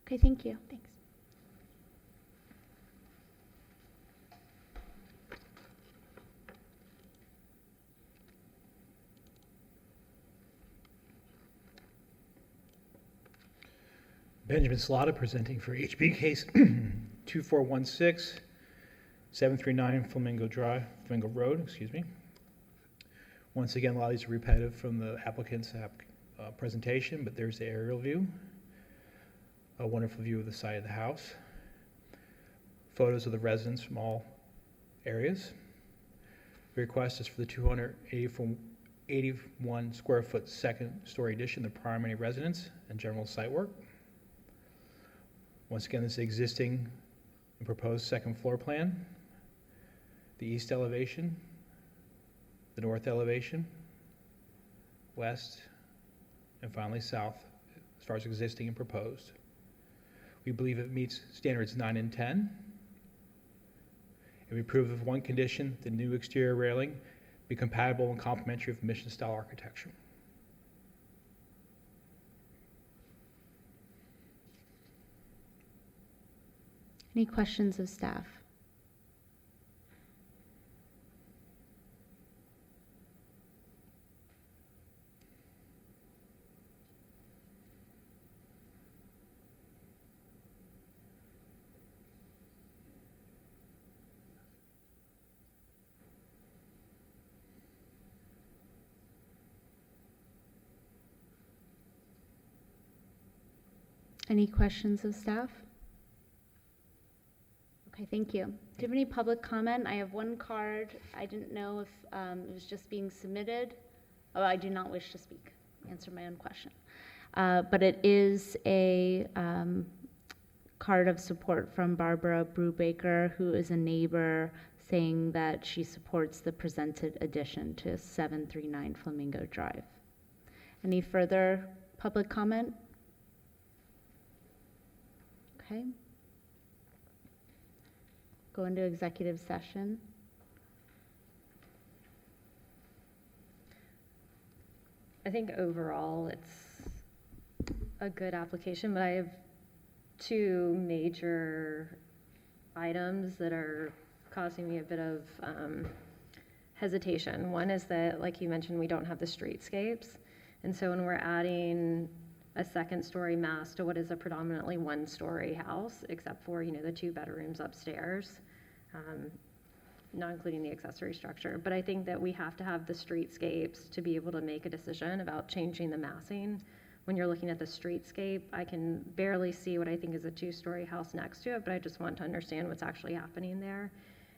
Okay, thank you. Thanks. Benjamin Slaughter presenting for HB case 2416, 739 Flamingo Road, excuse me. Once again, a lot of these are repetitive from the applicant's presentation, but there's the aerial view. A wonderful view of the side of the house. Photos of the residents from all areas. The request is for the 281 square foot second story addition, the primary residence and general site work. Once again, this is existing and proposed second floor plan. The east elevation, the north elevation, west, and finally south, as far as existing and proposed. We believe it meets standards 9 and 10. And we approve of one condition: the new exterior railing be compatible and complementary with mission-style architecture. Any questions of staff? Any questions of staff? Okay, thank you. Do you have any public comment? I have one card. I didn't know if it was just being submitted. Oh, I do not wish to speak. Answer my own question. But it is a card of support from Barbara Brubaker, who is a neighbor, saying that she supports the presented addition to 739 Flamingo Drive. Any further public comment? Okay. Go into executive session. I think overall it's a good application, but I have two major items that are causing me a bit of hesitation. One is that, like you mentioned, we don't have the streetscapes. And so when we're adding a second story mass to what is a predominantly one story house, except for, the 2 bedrooms upstairs, not including the accessory structure. But I think that we have to have the streetscapes to be able to make a decision about changing the massing. When you're looking at the streetscape, I can barely see what I think is a two-story house next to it, but I just want to understand what's actually happening there.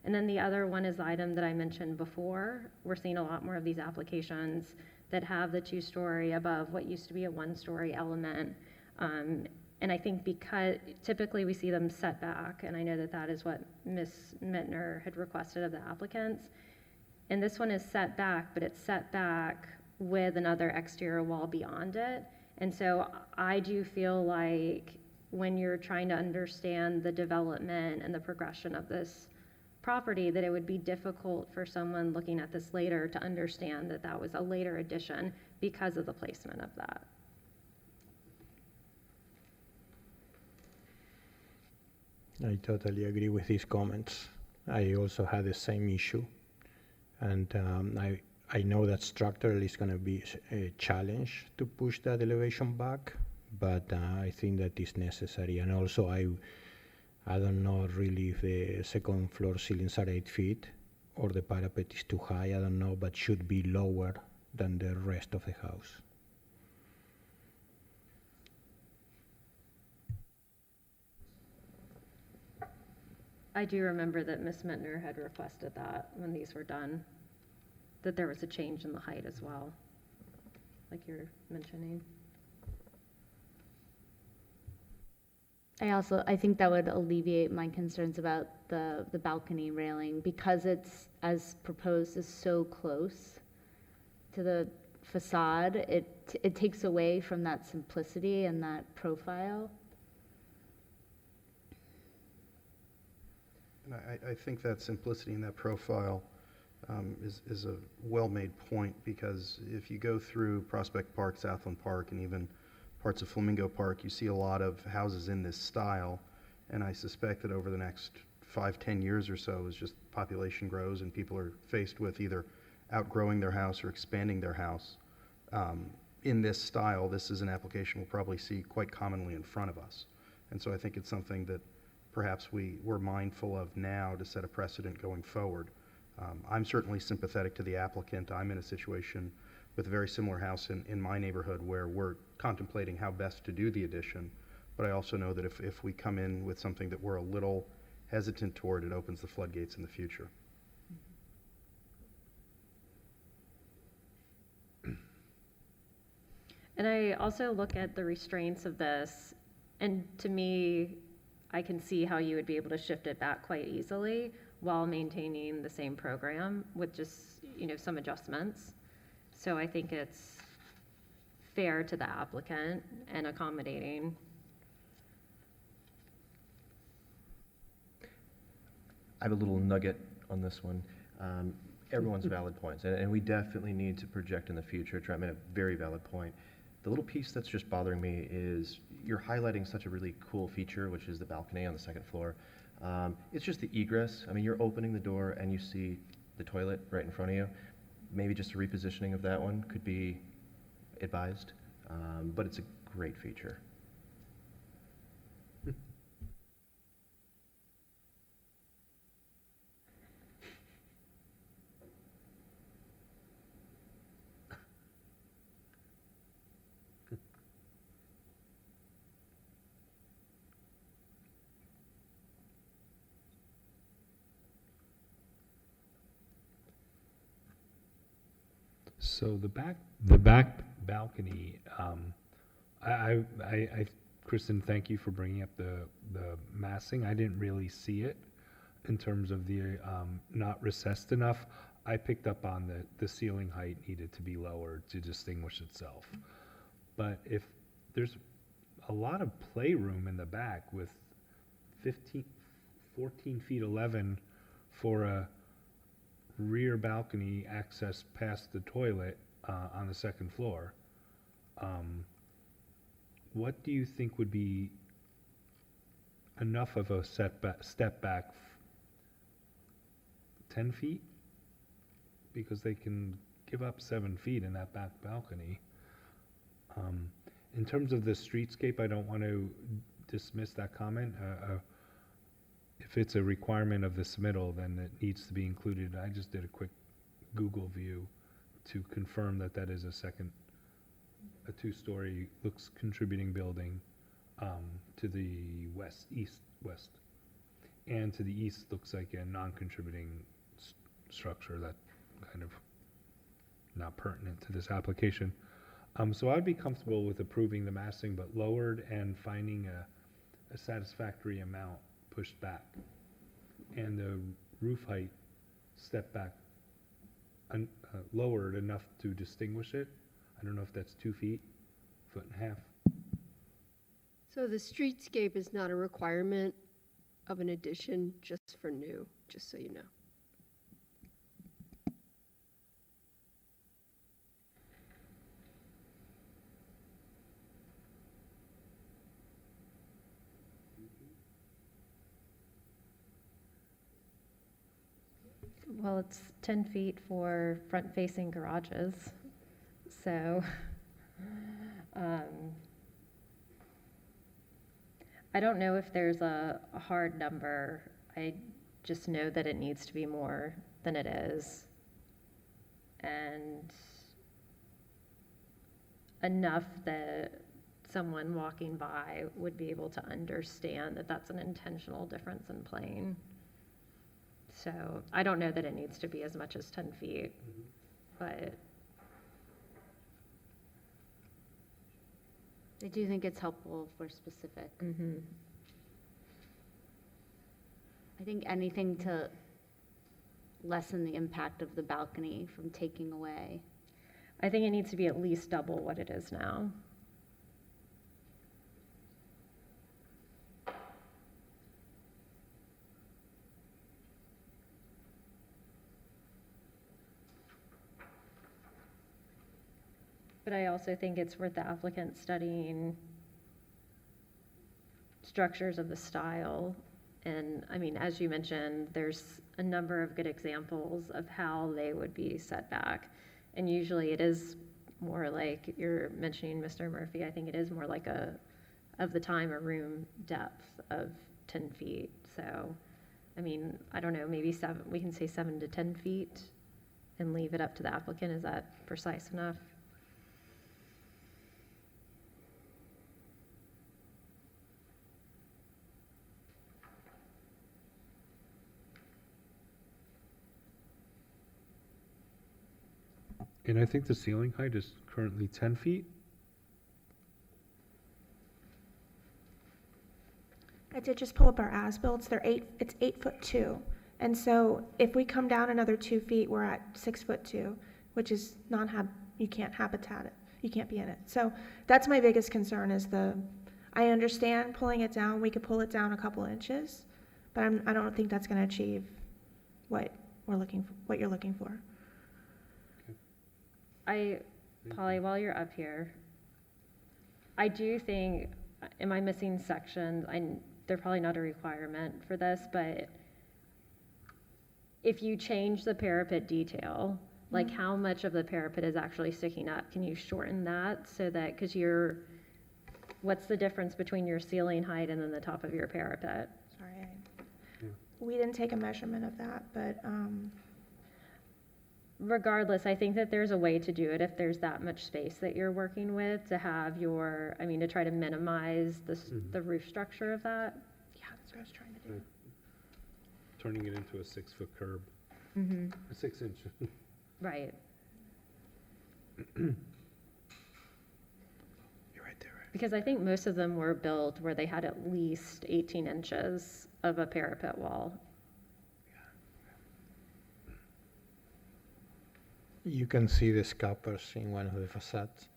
And then the other one is the item that I mentioned before. We're seeing a lot more of these applications that have the two-story above what used to be a one-story element. And I think because typically we see them set back, and I know that that is what Ms. Mittner had requested of the applicants. And this one is set back, but it's set back with another exterior wall beyond it. And so I do feel like when you're trying to understand the development and the progression of this property, that it would be difficult for someone looking at this later to understand that that was a later addition because of the placement of that. I totally agree with these comments. I also had the same issue. And I know that structurally it's going to be a challenge to push that elevation back, but I think that is necessary. And also I don't know really if the second floor ceilings are 8 feet or the parapet is too high, I don't know, but should be lower than the rest of the house. I do remember that Ms. Mittner had requested that when these were done, that there was a change in the height as well, like you're mentioning. I think that would alleviate my concerns about the balcony railing, because it's, as proposed, is so close to the facade. It takes away from that simplicity and that profile. And I think that simplicity and that profile is a well-made point, because if you go through Prospect Park, Southland Park, and even parts of Flamingo Park, you see a lot of houses in this style, and I suspect that over the next 5-10 years or so, as just population grows and people are faced with either outgrowing their house or expanding their house, in this style, this is an application we'll probably see quite commonly in front of us. And so I think it's something that perhaps we're mindful of now to set a precedent going forward. I'm certainly sympathetic to the applicant. I'm in a situation with a very similar house in my neighborhood where we're contemplating how best to do the addition. But I also know that if we come in with something that we're a little hesitant toward, it opens the floodgates in the future. And I also look at the restraints of this, and to me, I can see how you would be able to shift it back quite easily while maintaining the same program with just, some adjustments. So I think it's fair to the applicant and accommodating. I have a little nugget on this one. Everyone's valid points, and we definitely need to project in the future. Trent made a very valid point. The little piece that's just bothering me is you're highlighting such a really cool feature, which is the balcony on the second floor. It's just the egress. I mean, you're opening the door and you see the toilet right in front of you. Maybe just a repositioning of that one could be advised, but it's a great feature. So the back balcony, Kristen, thank you for bringing up the massing. I didn't really see it in terms of the not recessed enough. I picked up on the ceiling height needed to be lowered to distinguish itself. But if there's a lot of playroom in the back with 14 feet 11 for a rear balcony access past the toilet on the second floor, what do you think would be enough of a step back? 10 feet? Because they can give up 7 feet in that back balcony. In terms of the streetscape, I don't want to dismiss that comment. if it's a requirement of the submittal, then it needs to be included. I just did a quick Google view to confirm that that is a two-story, looks contributing building to the east-west. And to the east looks like a non-contributing structure that kind of not pertinent to this application. So I'd be comfortable with approving the massing, but lowered and finding a satisfactory amount pushed back. And the roof height stepped back, lowered enough to distinguish it. I don't know if that's 2 feet, 1.5 feet. So the streetscape is not a requirement of an addition just for new, just so you know. Well, it's 10 feet for front-facing garages, so I don't know if there's a hard number. I just know that it needs to be more than it is, and enough that someone walking by would be able to understand that that's an intentional difference in plane. So I don't know that it needs to be as much as 10 feet, but I do think it's helpful if we're specific. I think anything to lessen the impact of the balcony from taking away. I think it needs to be at least double what it is now. But I also think it's worth the applicant studying structures of the style. And I mean, as you mentioned, there's a number of good examples of how they would be set back. And usually it is more like you're mentioning, Mr. Murphy, I think it is more like of the time, a room depth of 10 feet. So, I mean, I don't know, maybe we can say 7 to 10 feet and leave it up to the applicant. Is that precise enough? And I think the ceiling height is currently 10 feet. I did just pull up our as-builts. It's 8'2". And so if we come down another 2 feet, we're at 6'2", which is you can't habitat it. You can't be in it. So that's my biggest concern is I understand pulling it down. We could pull it down a couple inches, but I don't think that's going to achieve what you're looking for. Polly, while you're up here, I do think, am I missing sections? They're probably not a requirement for this, but if you change the parapet detail, like how much of the parapet is actually sticking up, can you shorten that so that, because what's the difference between your ceiling height and then the top of your parapet? Sorry, we didn't take a measurement of that, but regardless, I think that there's a way to do it if there's that much space that you're working with to have to try to minimize the roof structure of that. Yeah, that's what I was trying to do. Turning it into a 6-foot curb, a 6-inch. Right. You're right there. Because I think most of them were built where they had at least 18 inches of a parapet wall. You can see the scuppers in one of the facades.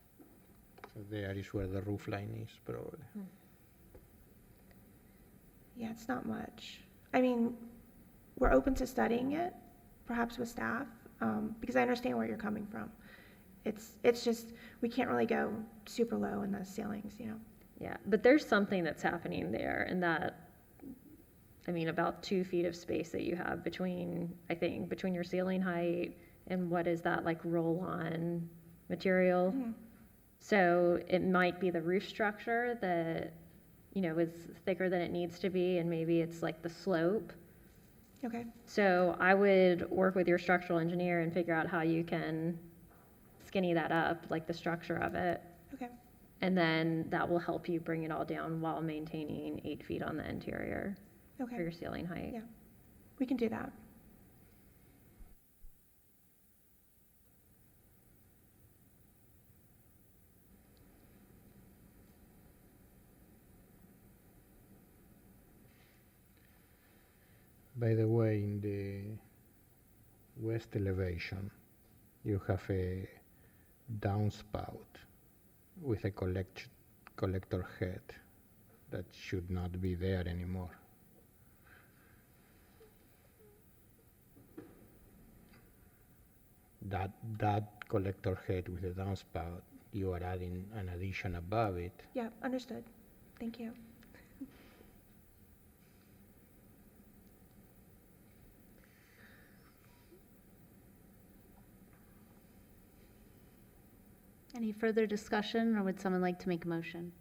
So there is where the roof line is, probably. Yeah, it's not much. I mean, we're open to studying it, perhaps with staff, because I understand where you're coming from. It's just, we can't really go super low in the ceilings, Yeah, but there's something that's happening there, and that, about 2 feet of space that you have between your ceiling height and what is that, like, roll-on material? So it might be the roof structure that, is thicker than it needs to be, and maybe it's like the slope. Okay, So I would work with your structural engineer and figure out how you can skinny that up, like the structure of it. okay, And then that will help you bring it all down while maintaining 8 feet on the interior for okay. your ceiling height. Yeah, we can do that. By the way, in the west elevation, you have a downspout with a collector head that should not be there anymore. That collector head with the downspout, you are adding an addition above it. Yeah, understood. Thank you. Any further discussion, or would someone like to make a motion?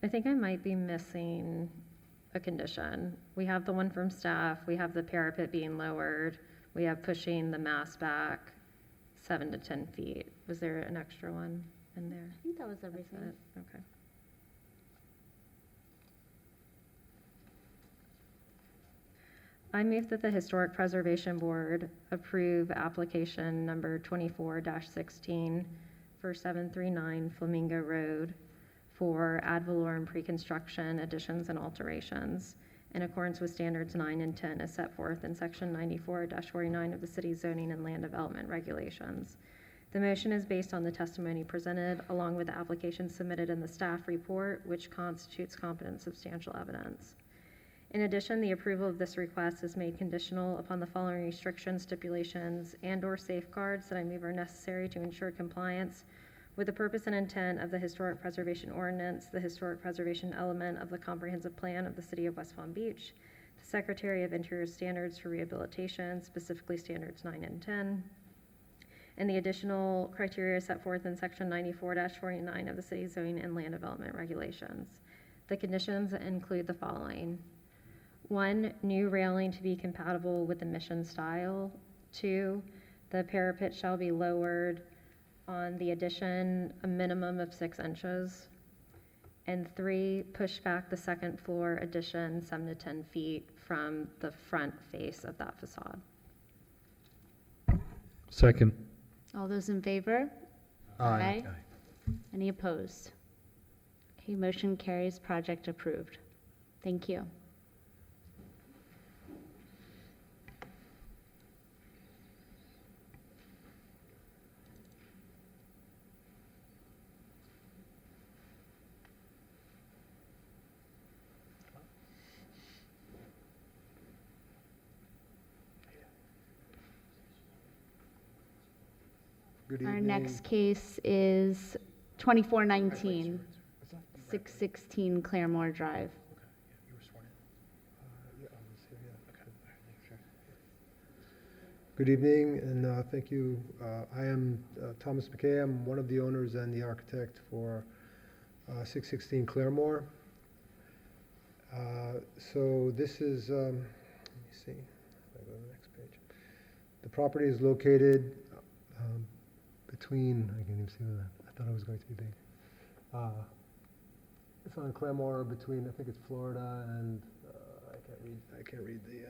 I think I might be missing a condition. We have the one from staff, we have the parapet being lowered, we have pushing the mast back 7 to 10 feet. Was there an extra one in there? I think that was That's everything. it? Okay. I move that the Historic Preservation Board approve application number 24-16 for 739 Flamingo Road for ad valorem pre-construction additions and alterations in accordance with standards 9 and 10 as set forth in section 94-49 of the city's zoning and land development regulations. The motion is based on the testimony presented along with the application submitted in the staff report, which constitutes competent substantial evidence. In addition, the approval of this request is made conditional upon the following restrictions, stipulations, and/or safeguards that I move are necessary to ensure compliance with the purpose and intent of the Historic Preservation Ordinance, the Historic Preservation element of the Comprehensive Plan of the City of West Palm Beach, the Secretary of Interior Standards for Rehabilitation, specifically Standards 9 and 10, and the additional criteria set forth in Section 94-49 of the City's Zoning and Land Development Regulations. The conditions include the following. 1, new railing to be compatible with the mission style. 2, the parapet shall be lowered on the addition a minimum of 6 inches. And 3, push back the second floor addition 7 to 10 feet from the front face of that facade. Second. All those in favor? Aye. Any opposed? Okay, motion carries, project approved. Thank you. Good Our evening. next case is 2419, 616 Claremore Drive. You were sworn in. Yeah, I was here, yeah. Good evening, and thank you. I am Thomas McKay. I'm one of the owners and the architect for 616 Claremore. So this is, let me see, if I go to the next page. The property is located between, I can't even see that. I thought it was going to be big. It's on Claremore between, I think it's Florida and, I can't read the,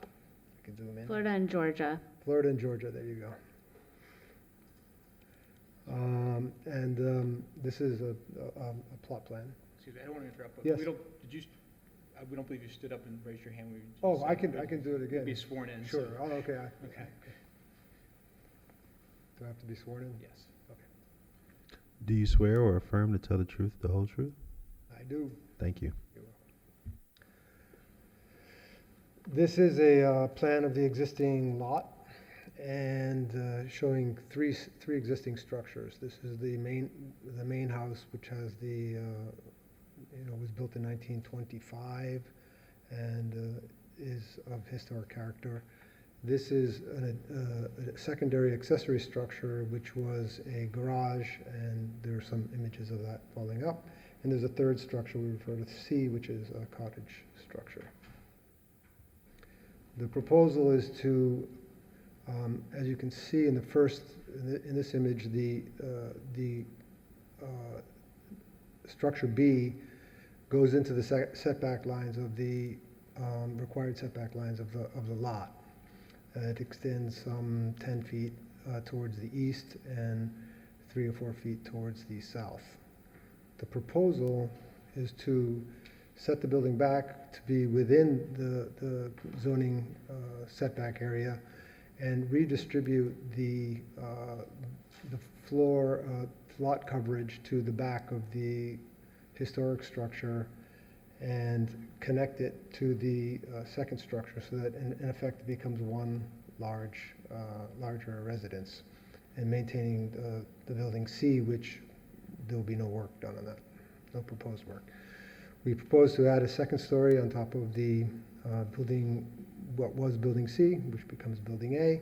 I can zoom in. Florida and Georgia. Florida and Georgia, there you go. This is a plot plan. Excuse me, I don't want to interrupt, but Yes. we don't believe you stood up and raised your hand. We just Oh, I said can do it again. Be sworn in. Sure, so- oh, okay. Okay, Do I have to be sworn in? yes. Do you swear or affirm to tell the truth, the whole truth? I do. Thank you. This is a plan of the existing lot and showing three existing structures. This is the main house, which has the, was built in 1925 and is of historic character. This is a secondary accessory structure, which was a garage, and there are some images of that falling up. And there's a third structure we refer to C, which is a cottage structure. The proposal is to, as you can see in the first, in this image, the structure B goes into the setback lines of the required setback lines of the lot. It extends some 10 feet towards the east and 3 or 4 feet towards the south. The proposal is to set the building back to be within the zoning setback area and redistribute the floor lot coverage to the back of the historic structure and connect it to the second structure so that in effect it becomes one larger residence, and maintaining the building C, which there will be no work done on that, no proposed work. We propose to add a second story on top of the building, what was building C, which becomes building A,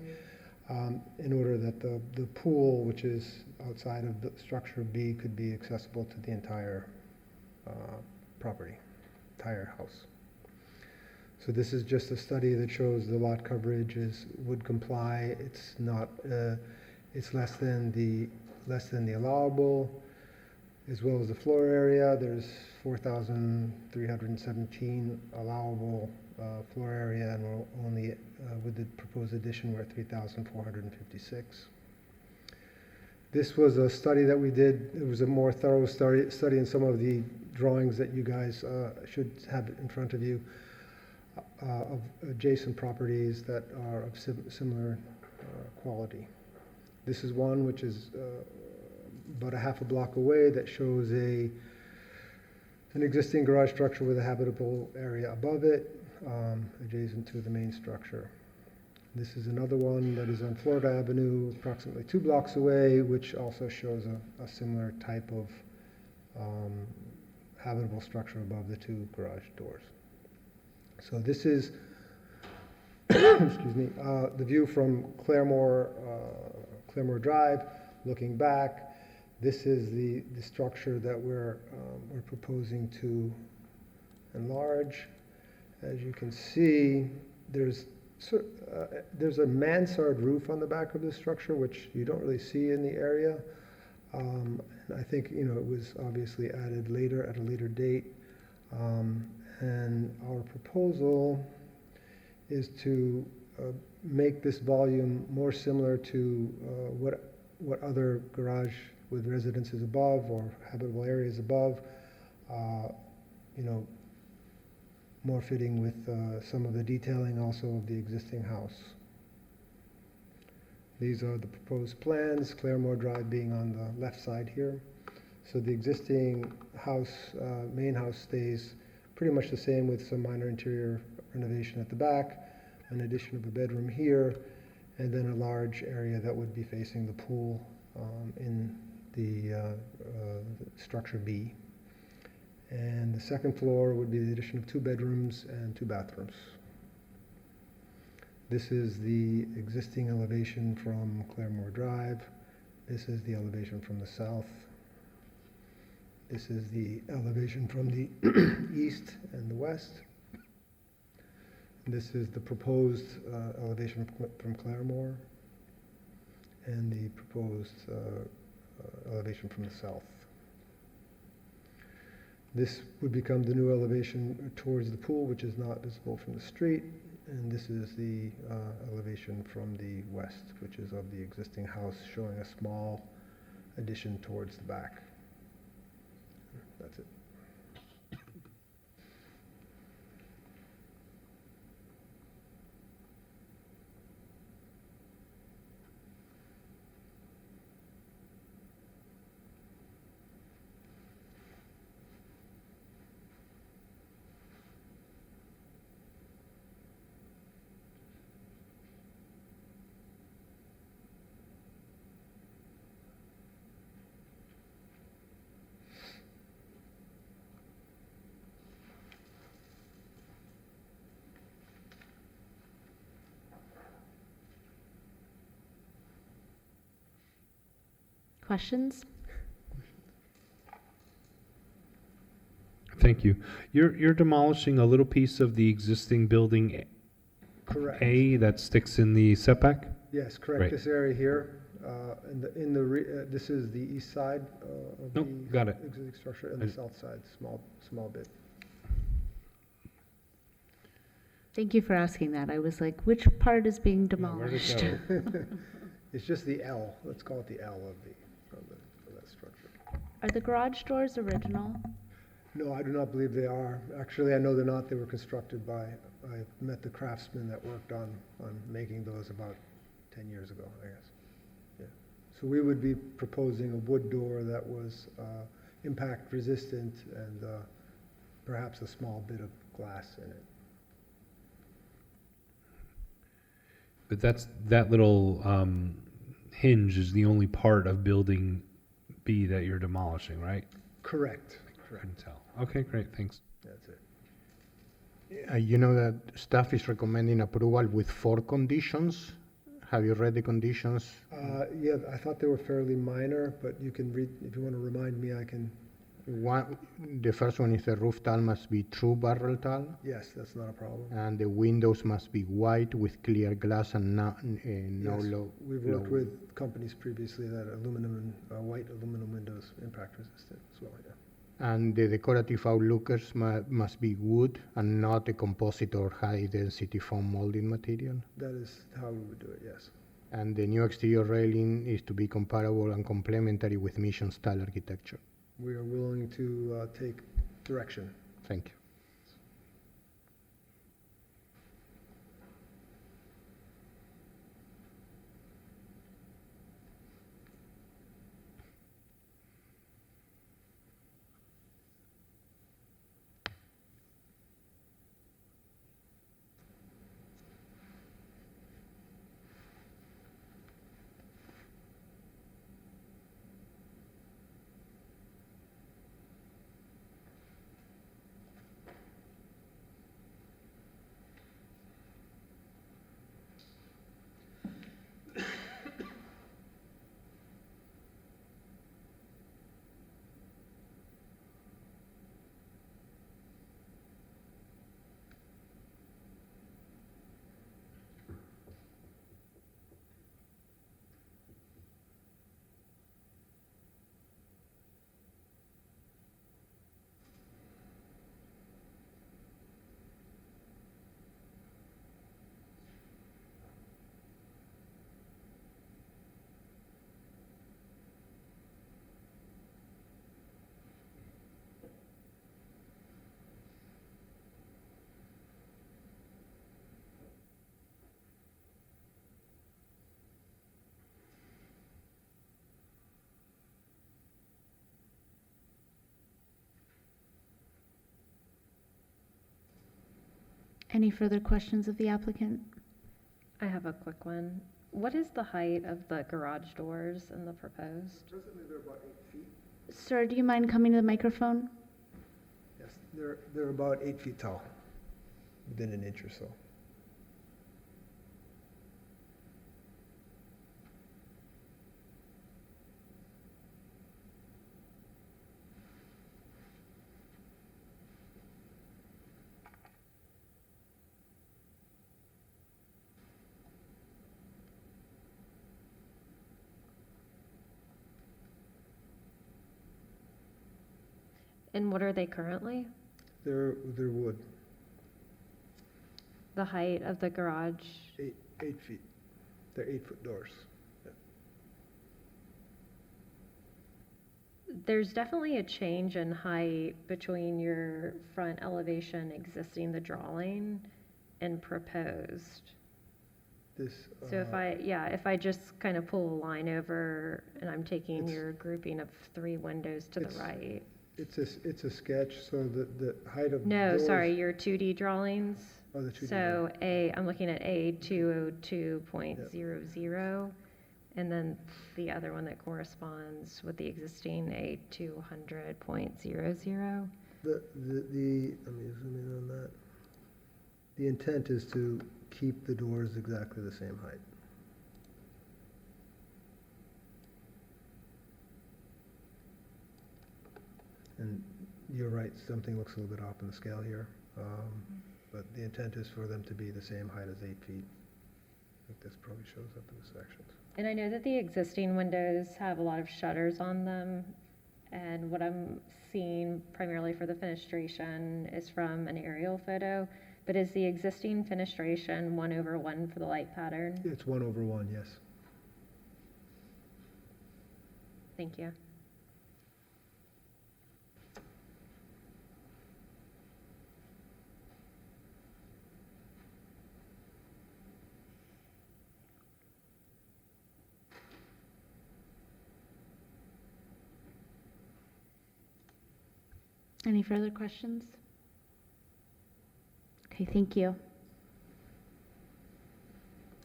in order that the pool, which is outside of the structure B, could be accessible to the entire property, entire house. So this is just a study that shows the lot coverage would comply. It's not, it's less than the allowable, as well as the floor area. There's 4,317 allowable floor area, and we're only, with the proposed addition, we're at 3,456. This was a study that we did. It was a more thorough study in some of the drawings that you guys should have in front of you of adjacent properties that are of similar quality. This is one which is about a half a block away that shows an existing garage structure with a habitable area above it, adjacent to the main structure. This is another one that is on Florida Avenue, approximately 2 blocks away, which also shows a similar type of habitable structure above the 2 garage doors. So this is, excuse me, the view from Claremore Drive, looking back. This is the structure that we're proposing to enlarge. As you can see, there's a mansard roof on the back of this structure, which you don't really see in the area. And I think, it was obviously added later, at a later date. And our proposal is to make this volume more similar to what other garage with residences above or habitable areas above, more fitting with some of the detailing also of the existing house. These are the proposed plans, Claremore Drive being on the left side here. So the existing house, main house, stays pretty much the same with some minor interior renovation at the back, an addition of a bedroom here, and then a large area that would be facing the pool in the structure B. And the second floor would be the addition of 2 bedrooms and 2 bathrooms. This is the existing elevation from Claremore Drive. This is the elevation from the south. This is the elevation from the east and the west. This is the proposed elevation from Claremore, and the proposed elevation from the south. This would become the new elevation towards the pool, which is not visible from the street, and this is the elevation from the west, which is of the existing house, showing a small addition towards the back. That's it. Questions? Thank you. You're demolishing a little piece of the existing building Correct. A that sticks in the setback? Yes, correct. Right. This area here, this is the east side of the Nope, got it. existing structure, and the south side, small bit. Thank you for asking that. I was like, which part is being demolished? It's just the L, let's call it the L of that structure. Are the garage doors original? No, I do not believe they are. Actually, I know they're not. They were constructed by, I met the craftsman that worked on making those about 10 years ago, I guess. Yeah. So we would be proposing a wood door that was impact resistant and perhaps a small bit of glass in it. But that little hinge is the only part of building B that you're demolishing, right? Correct. I can tell. Okay, great, thanks. That's it. You know that staff is recommending approval with 4 conditions. Have you read the conditions? Yeah, I thought they were fairly minor, but you can read, if you want to remind me, I can. The first one is the roof tile must be true barrel tile, Yes, that's not a problem. and the windows must be white with clear glass and no Yes, low. we've worked with companies previously that aluminum and white aluminum windows impact resistant as well, yeah. And the decorative outlookers must be wood and not a composite or high density foam molding material. That is how we would do it, yes. And the new exterior railing is to be comparable and complementary with mission style architecture. We are willing to take direction. Thank you. Any further questions of the applicant? I have a quick one. What is the height of the garage doors in the proposed? Presently, they're about 8 feet. Sir, do you mind coming to the microphone? Yes, they're about 8 feet tall, within an inch or so. And what are they currently? They're wood, The height of the garage? 8 feet. They're 8-foot doors. Yeah. There's definitely a change in height between your front elevation existing the drawing and proposed. This, So if I just kind of pull a line over and I'm taking It's- your grouping of 3 windows to the It's- right. it's a sketch, so the height of No, doors. sorry, your 2D drawings. Oh, the 2D So I'm looking at A202.00, and then the other one that corresponds with the existing A200.00. let me zoom in on that. The intent is to keep the doors exactly the same height. And you're right, something looks a little bit off in the scale here. But the intent is for them to be the same height as 8 feet. I think this probably shows up in the sections. And I know that the existing windows have a lot of shutters on them, and what I'm seeing primarily for the fenestration is from an aerial photo, but is the existing fenestration 1/1 for the light pattern? It's 1/1, yes. Thank you. Any further questions? Okay, thank you.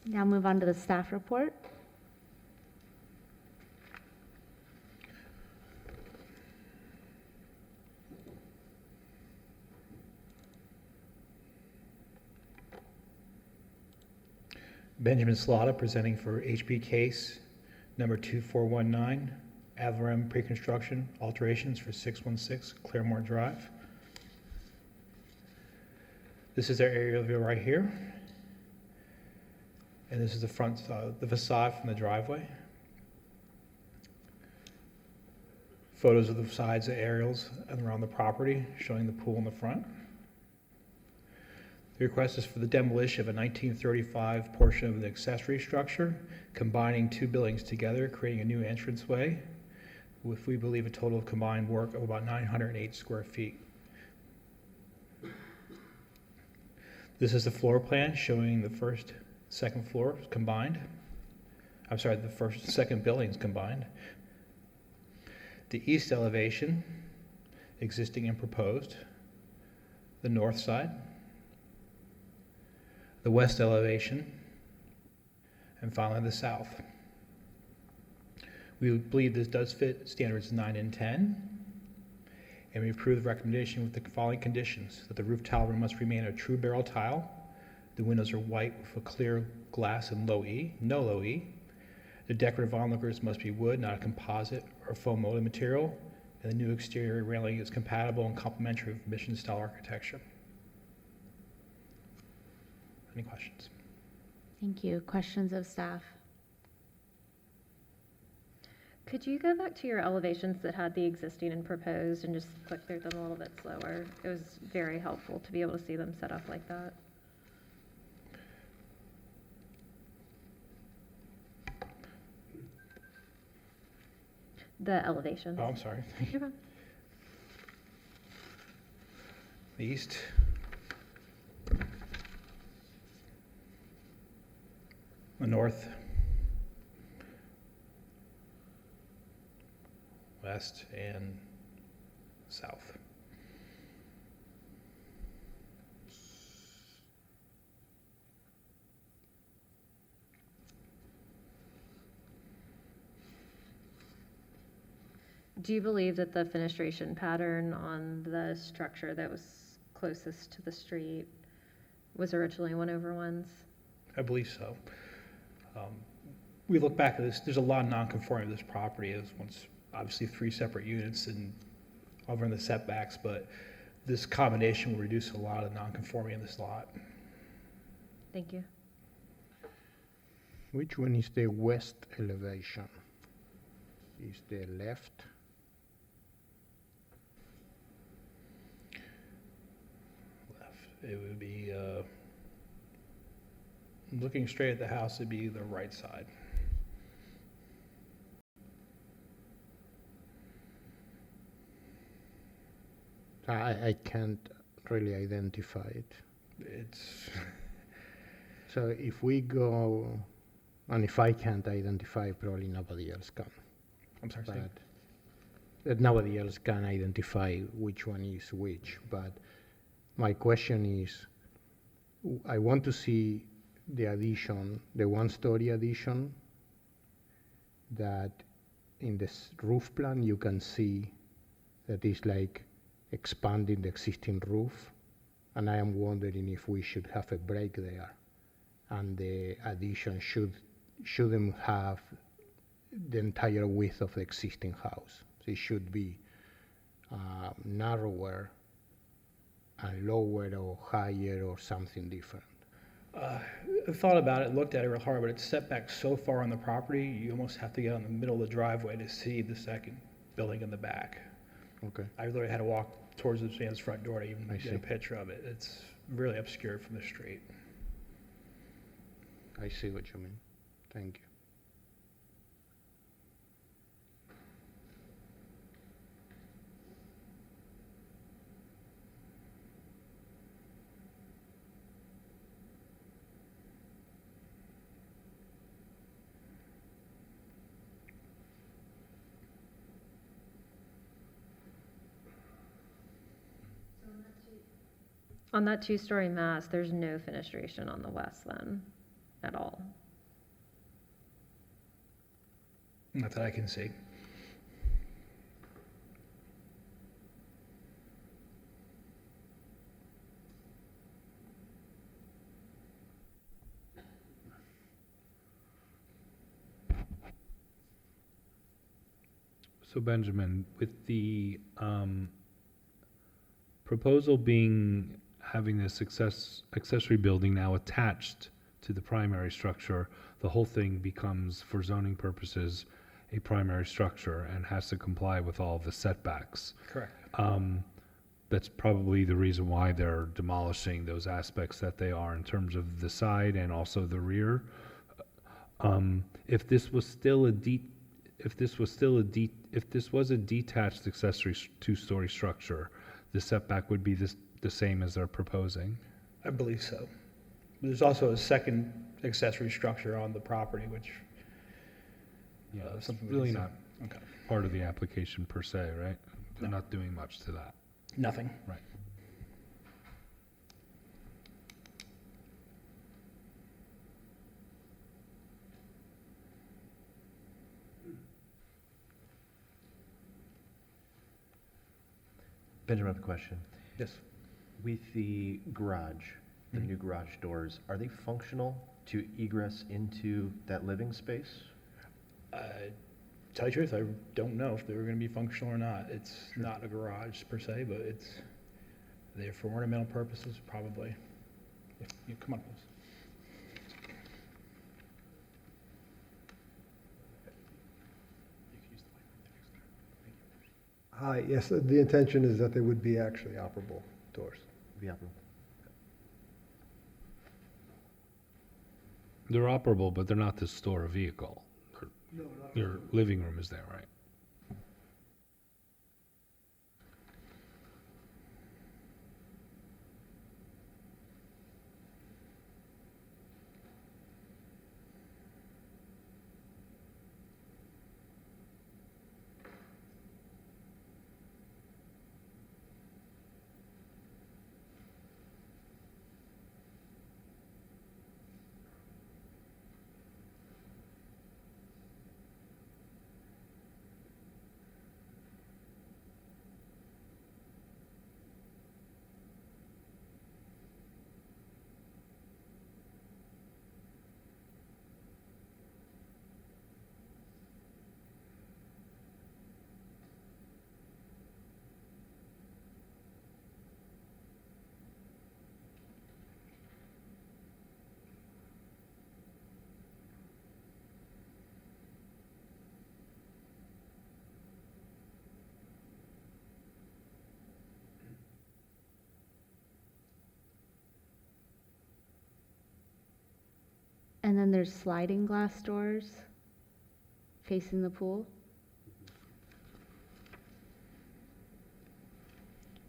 Now move on to the staff report. Benjamin Slaughter presenting for HB case number 2419, Avalon pre-construction alterations for 616 Claremore Drive. This is our aerial view right here. And this is the front, the facade from the driveway. Photos of the sides of aerials and around the property showing the pool in the front. The request is for the demolition of a 1935 portion of the accessory structure, combining two buildings together, creating a new entranceway, with, we believe, a total of combined work of about 908 square feet. This is the floor plan showing the first, second floor combined. I'm sorry, the first, second buildings combined. The east elevation, existing and proposed. The north side. The west elevation, and finally the south. We believe this does fit standards 9 and 10, and we approve the recommendation with the following conditions: that the roof tile must remain a true barrel tile, the windows are white with a clear glass and low E, no low E, the decorative onlookers must be wood, not a composite or foam molded material, and the new exterior railing is compatible and complementary with mission style architecture. Any questions? Thank you. Questions of staff? Could you go back to your elevations that had the existing and proposed and just click through them a little bit slower? It was very helpful to be able to see them set up like that. The elevations. Oh, I'm sorry. You're fine. The east. The north. West and south. Do you believe that the fenestration pattern on the structure that was closest to the street was originally 1/1s? I believe so. We look back at this, there's a lot of non-conforming to this property. It was once obviously 3 separate units and over in the setbacks, but this combination will reduce a lot of non-conforming in this lot. Thank you. Which one is the west elevation? Is the left? Left, it would be, looking straight at the house, it'd be the right side. I can't really identify it. It's, So if we go, and if I can't identify, probably nobody else can. I'm sorry, Steve. That nobody else can identify which one is which. But my question is, I want to see the addition, the one-story addition, that in this roof plan you can see that is like expanding the existing roof, and I am wondering if we should have a break there, and the addition shouldn't have the entire width of the existing house. So it should be narrower and lower or higher or something different? I thought about it, looked at it real hard, but it's set back so far on the property, you almost have to get on the middle of the driveway to see the second building in the back. Okay. I literally had to walk towards this man's front door to even I get see. a picture of it. It's really obscured from the street. I see what you mean. Thank you. On that two-story mass, there's no fenestration on the west then, at all? Not that I can see. So Benjamin, with the proposal being having this accessory building now attached to the primary structure, the whole thing becomes, for zoning purposes, a primary structure and has to comply with all the setbacks. Correct. That's probably the reason why they're demolishing those aspects that they are in terms of the side and also the rear. If this was a detached accessory two-story structure, the setback would be the same as they're proposing. I believe so. There's also a second accessory structure on the property, which, Yeah, it's something we really can not see. Okay. part of the application per se, right? They're No. not doing much to that. Nothing. Right. Benjamin, I have a question. Yes. With the garage, the new garage doors, are they functional to egress into that living space? Tell you the truth, I don't know if they were gonna be functional or not. It's not a garage per se, but it's there for ornamental purposes, probably. If you come on, please. Hi, yes, the intention is that they would be actually operable doors. Be operable. They're operable, but they're not to store a vehicle. Your living room is there, right? And then there's sliding glass doors facing the pool.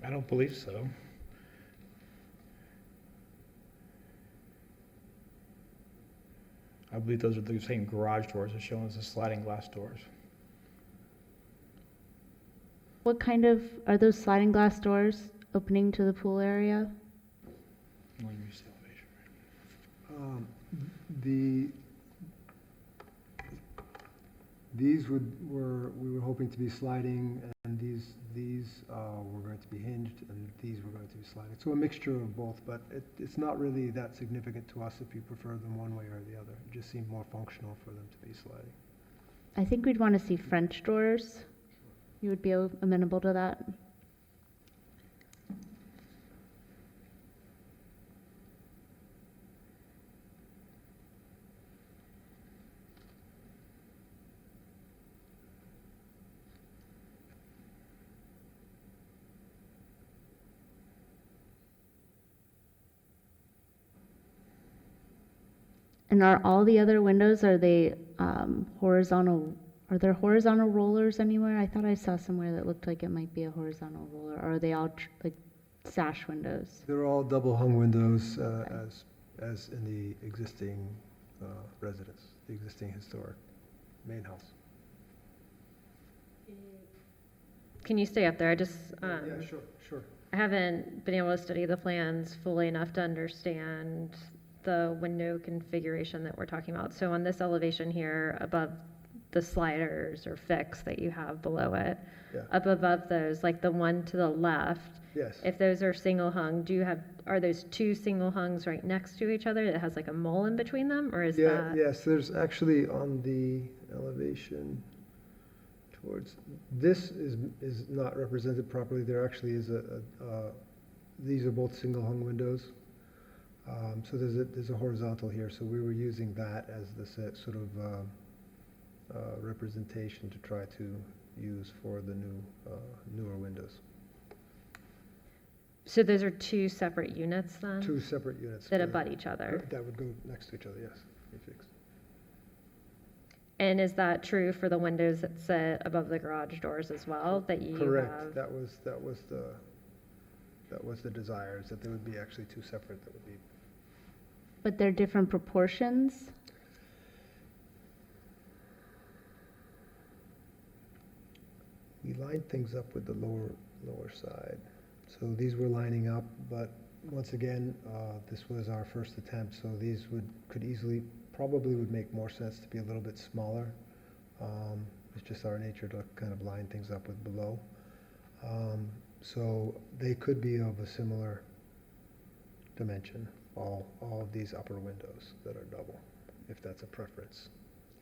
I don't believe so. I believe those are the same garage doors as shown as the sliding glass doors. What kind of, are those sliding glass doors opening to the pool area? Let me use the elevation. These we were hoping to be sliding, and these were going to be hinged, and these were going to be sliding. So a mixture of both, but it's not really that significant to us if you prefer them one way or the other. It just seemed more functional for them to be sliding. I think we'd want to see French doors. You would be amenable to that? And are all the other windows, are they horizontal? Are there horizontal rollers anywhere? I thought I saw somewhere that looked like it might be a horizontal roller. Or are they all like sash windows? They're all double hung windows, as in the existing residence, the existing historic main house. Can you stay up there? I just, Yeah, sure. I haven't been able to study the plans fully enough to understand the window configuration that we're talking about. So on this elevation here, above the sliders or fix that you have below it, Yeah. up above those, like the one to the left, Yes. if those are single hung, are those two single hungs right next to each other that has like a mole in between them, or is that? Yes, there's actually on the elevation towards, this is not represented properly. There actually is these are both single hung windows. So there's a horizontal here, so we were using that as the sort of representation to try to use for the newer windows. So those are two separate units then? Two separate units. That abut each other? That would go next to each other, yes. Be fixed. And is that true for the windows that sit above the garage doors as well, that you have? Correct. That was the desire, is that there would be actually two separate, that would be. But they're different proportions? We lined things up with the lower side. So these were lining up, but once again, this was our first attempt, so these probably would make more sense to be a little bit smaller. It's just our nature to kind of line things up with below. So they could be of a similar dimension, all of these upper windows that are double, if that's a preference.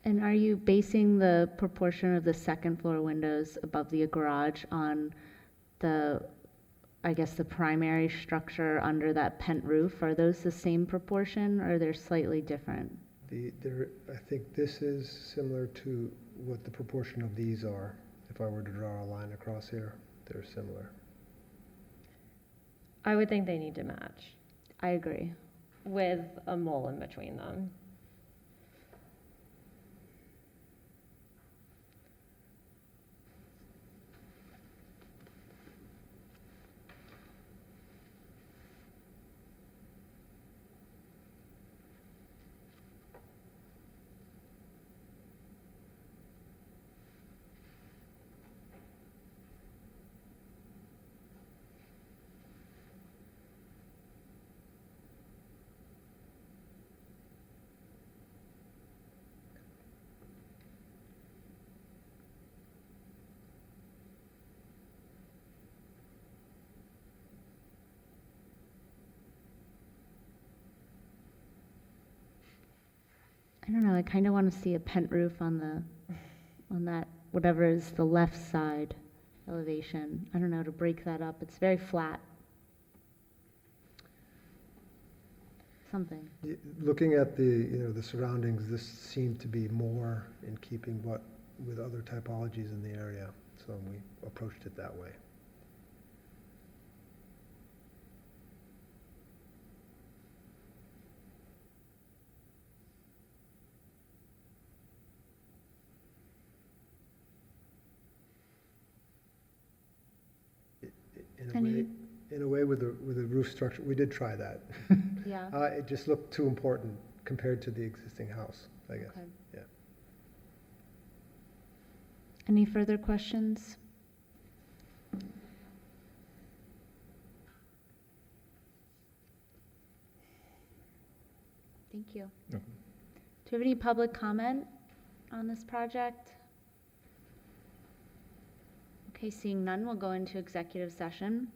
And are you basing the proportion of the second floor windows above the garage on the primary structure under that pent roof? Are those the same proportion, or they're slightly different? I think this is similar to what the proportion of these are. If I were to draw a line across here, they're similar. I would think they need to match I agree. with a mole in between them. I don't know, I kind of want to see a pent roof on that, whatever is the left side elevation. I don't know, to break that up. It's very flat. Something. Looking at the surroundings, this seemed to be more in keeping with other typologies in the area, so we approached it that way. In a way, with the roof structure, we did try that. Yeah. It just looked too important compared to the existing house, I guess. Okay. Yeah. Any further questions? Thank you. No. Do you have any public comment on this project? Okay, seeing none, we'll go into executive session.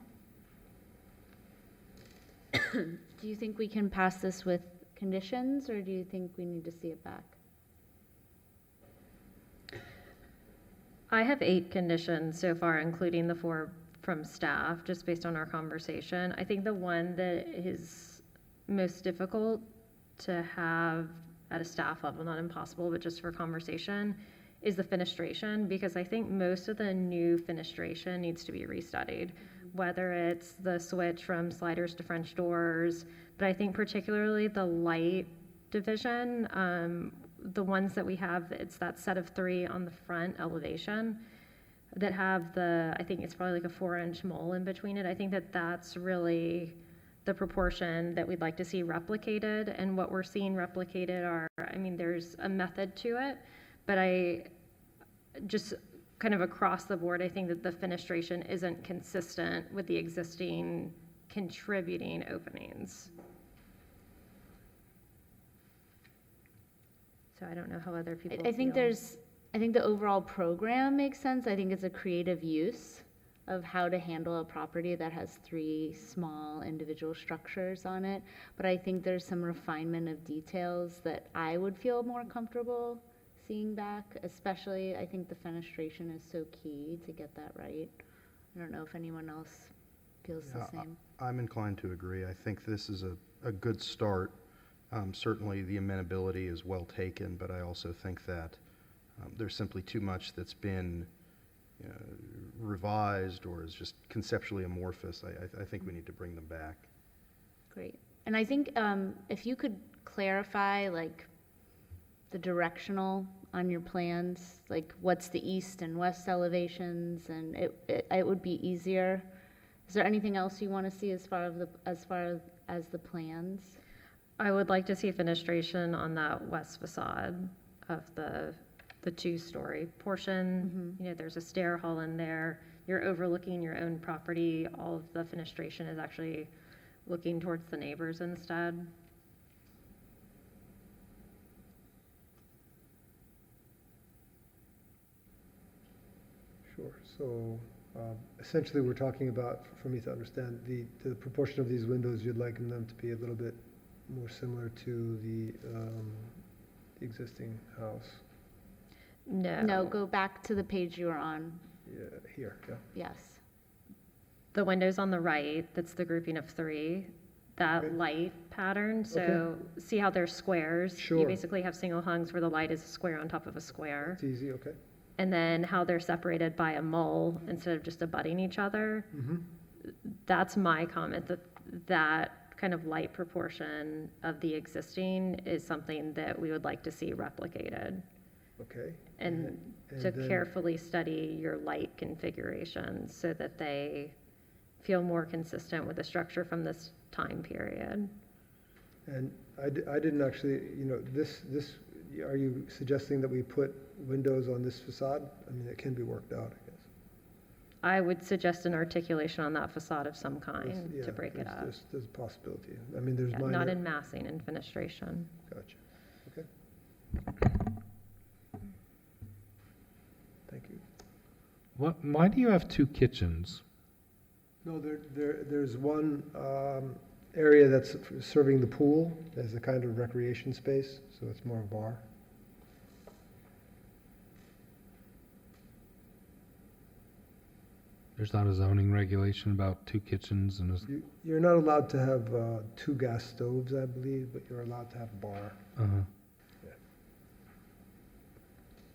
Do you think we can pass this with conditions, or do you think we need to see it back? I have 8 conditions so far, including the 4 from staff, just based on our conversation. I think the one that is most difficult to have at a staff level, not impossible, but just for conversation, is the fenestration, because I think most of the new fenestration needs to be restudied, whether it's the switch from sliders to French doors, but I think particularly the light division. The ones that we have, it's that set of 3 on the front elevation that have I think it's probably like a 4-inch mole in between it. I think that that's really the proportion that we'd like to see replicated, and what we're seeing replicated there's a method to it, but just kind of across the board, I think that the fenestration isn't consistent with the existing contributing openings. So I don't know how other people I think feel. I think the overall program makes sense. I think it's a creative use of how to handle a property that has 3 small individual structures on it. But I think there's some refinement of details that I would feel more comfortable seeing back, especially I think the fenestration is so key to get that right. I don't know if anyone else feels the same. I'm inclined to agree. I think this is a good start. Certainly, the amenability is well taken, but I also think that there's simply too much that's been revised or is just conceptually amorphous. I think we need to bring them back. Great. And I think if you could clarify, like, the directional on your plans, like what's the east and west elevations, and it would be easier. Is there anything else you want to see as far as the plans? I would like to see fenestration on that west facade of the 2-story portion. There's a stair hall in there. You're overlooking your own property. All of the fenestration is actually looking towards the neighbors instead. Sure. So essentially, we're talking about, for me to understand, the proportion of these windows, you'd like them to be a little bit more similar to the existing house. No, go back to the page you were on. Yeah, here, yeah. Yes. The windows on the right, that's the grouping of 3, that light pattern. So see how they're squares? Sure. You basically have single hungs where the light is a square on top of a square. It's easy, okay. And then how they're separated by a mole instead of just abutting each other. That's my comment, that kind of light proportion of the existing is something that we would like to see replicated. Okay. And to carefully study your light configurations so that they feel more consistent with the structure from this time period. And I didn't actually, this, are you suggesting that we put windows on this facade? I mean, it can be worked out, I guess. I would suggest an articulation on that facade of some kind to break it up. There's a possibility. I mean, there's minor. Not in massing and fenestration. Gotcha. Okay. Thank you. Why do you have 2 kitchens? No, there's one area that's serving the pool as a kind of recreation space, so it's more a bar. There's not a zoning regulation about 2 kitchens and You're not allowed to have 2 gas stoves, I believe, but you're allowed to have a bar. Yeah.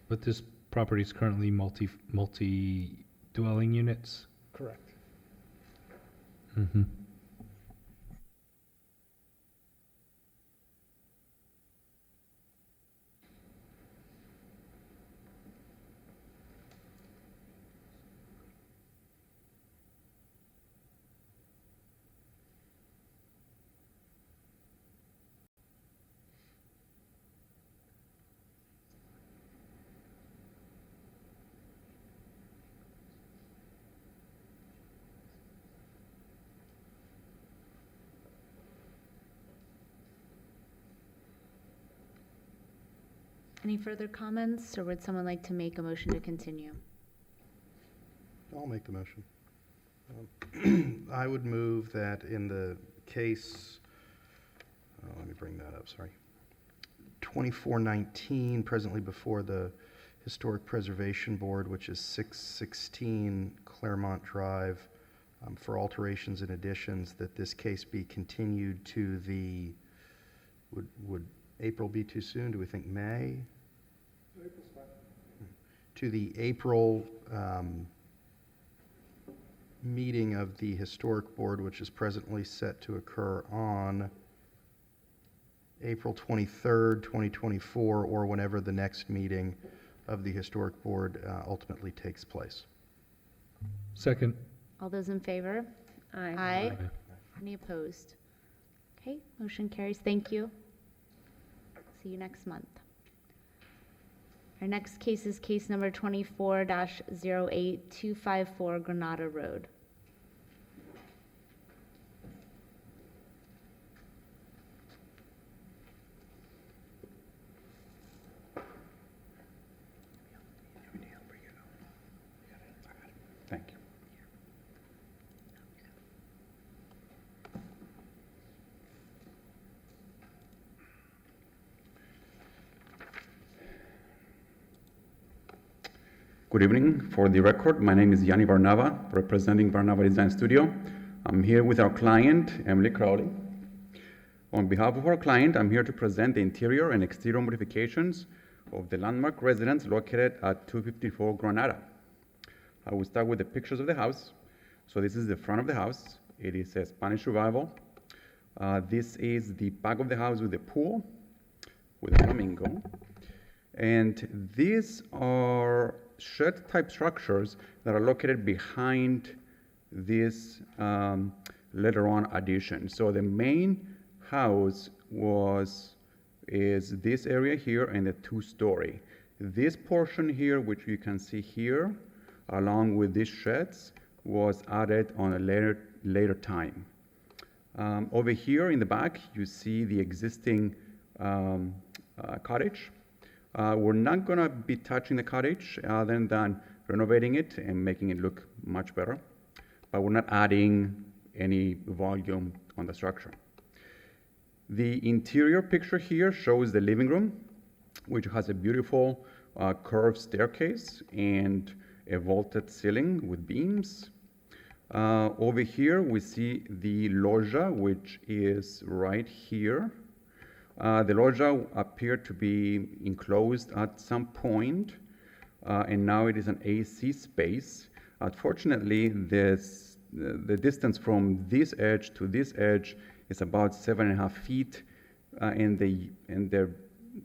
But this property is currently multi-dwelling units? Correct. Mm-hmm. Any further comments, or would someone like to make a motion to continue? I'll make the motion. I would move that in the case, let me bring that up, sorry. 2419, presently before the Historic Preservation Board, which is 616 Claremont Drive, for alterations and additions, that this case be continued to the, would April be too soon? Do we think May? April's fine. To the April meeting of the Historic Board, which is presently set to occur on April 23rd, 2024, or whenever the next meeting of the Historic Board ultimately takes place. Second. All those in favor? Aye. Aye. Any opposed? Okay, motion carries. Thank you. See you next month. Our next case is case number 24-08254 Granada Road. Thank you. Good evening. For the record, my name is Yanni Varnava, representing Varnava Design Studio. I'm here with our client, Emily Crowley. On behalf of our client, I'm here to present the interior and exterior modifications of the landmark residence located at 254 Granada. I will start with the pictures of the house. So this is the front of the house. It is a Spanish revival. This is the back of the house with the pool, with a flamingo. And these are shed-type structures that are located behind this later on addition. So the main house is this area here and the two-story. This portion here, which you can see here, along with these sheds, was added on a later time. Over here in the back, you see the existing cottage. We're not going to be touching the cottage other than renovating it and making it look much better, but we're not adding any volume on the structure. The interior picture here shows the living room, which has a beautiful curved staircase and a vaulted ceiling with beams. Over here, we see the loggia, which is right here. The loggia appeared to be enclosed at some point, and now it is an AC space. Unfortunately, the distance from this edge to this edge is about 7.5 feet, and the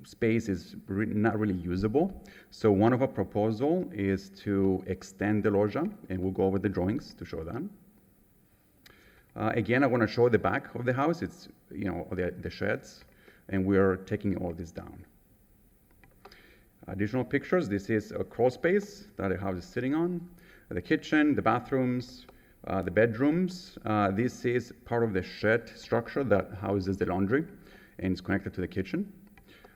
space is not really usable. So one of our proposal is to extend the loggia, and we'll go over the drawings to show that. Again, I want to show the back of the house. It's, the sheds, and we're taking all this down. Additional pictures. This is a crawl space that the house is sitting on. The kitchen, the bathrooms, the bedrooms. This is part of the shed structure that houses the laundry and is connected to the kitchen.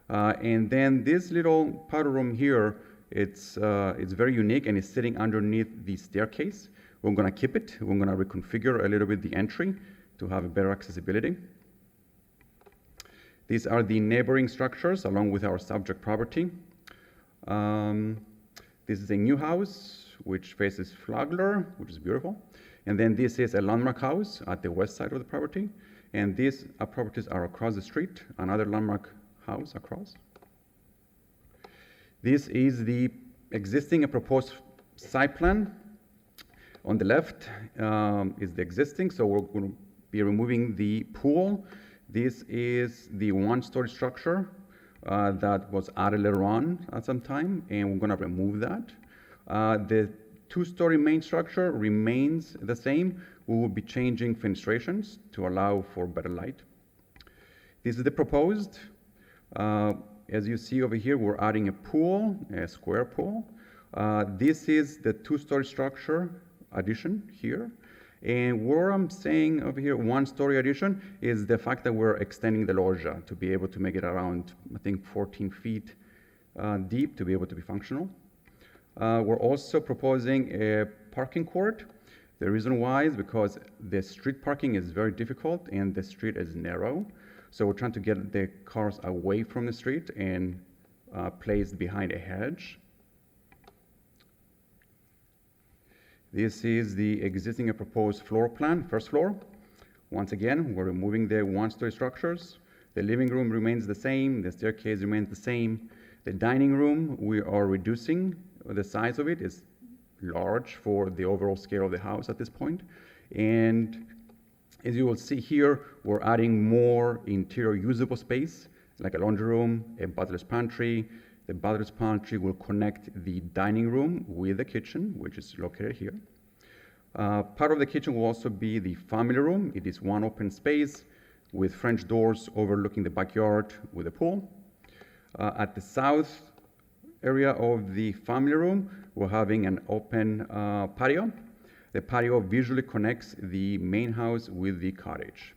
And then this little powder room here, it's very unique and it's sitting underneath the staircase. We're going to keep it. We're going to reconfigure a little bit the entry to have a better accessibility. These are the neighboring structures along with our subject property. This is a new house which faces Flagler, which is beautiful. And then this is a landmark house at the west side of the property. And these properties are across the street, another landmark house across. This is the existing and proposed site plan. On the left is the existing, so we're going to be removing the pool. This is the one-story structure that was added later on at some time, and we're going to remove that. The two-story main structure remains the same. We will be changing fenestrations to allow for better light. This is the proposed. As you see over here, we're adding a pool, a square pool. This is the two-story structure addition here. And what I'm saying over here, one-story addition, is the fact that we're extending the loggia to be able to make it around, I think, 14 feet deep to be able to be functional. We're also proposing a parking court. The reason why is because the street parking is very difficult and the street is narrow. So we're trying to get the cars away from the street and placed behind a hedge. This is the existing and proposed floor plan, first floor. Once again, we're removing the one-story structures. The living room remains the same. The staircase remains the same. The dining room, we are reducing the size of it. It's large for the overall scale of the house at this point. And As you will see here, we're adding more interior usable space, like a laundry room, a butler's pantry. The butler's pantry will connect the dining room with the kitchen, which is located here. Part of the kitchen will also be the family room. It is one open space with French doors overlooking the backyard with a pool. At the south area of the family room, we're having an open patio. The patio visually connects the main house with the cottage.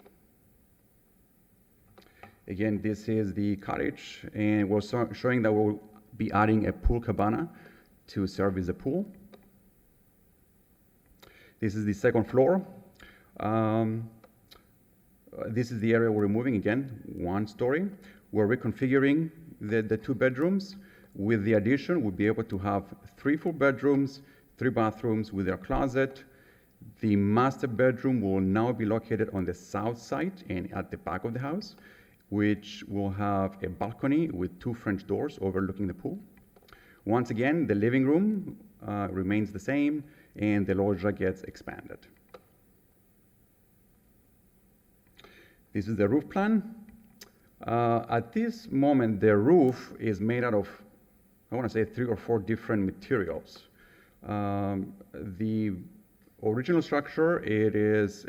Again, this is the cottage, and we're showing that we'll be adding a pool cabana to serve as a pool. This is the second floor. This is the area we're removing, again, 1 story. We're reconfiguring the 2 bedrooms. With the addition, we'll be able to have 3 full bedrooms, 3 bathrooms with their closet. The master bedroom will now be located on the south side and at the back of the house, which will have a balcony with 2 French doors overlooking the pool. Once again, the living room remains the same, and the loggia gets expanded. This is the roof plan. At this moment, the roof is made out of, I want to say, 3 or 4 different materials. The original structure, it is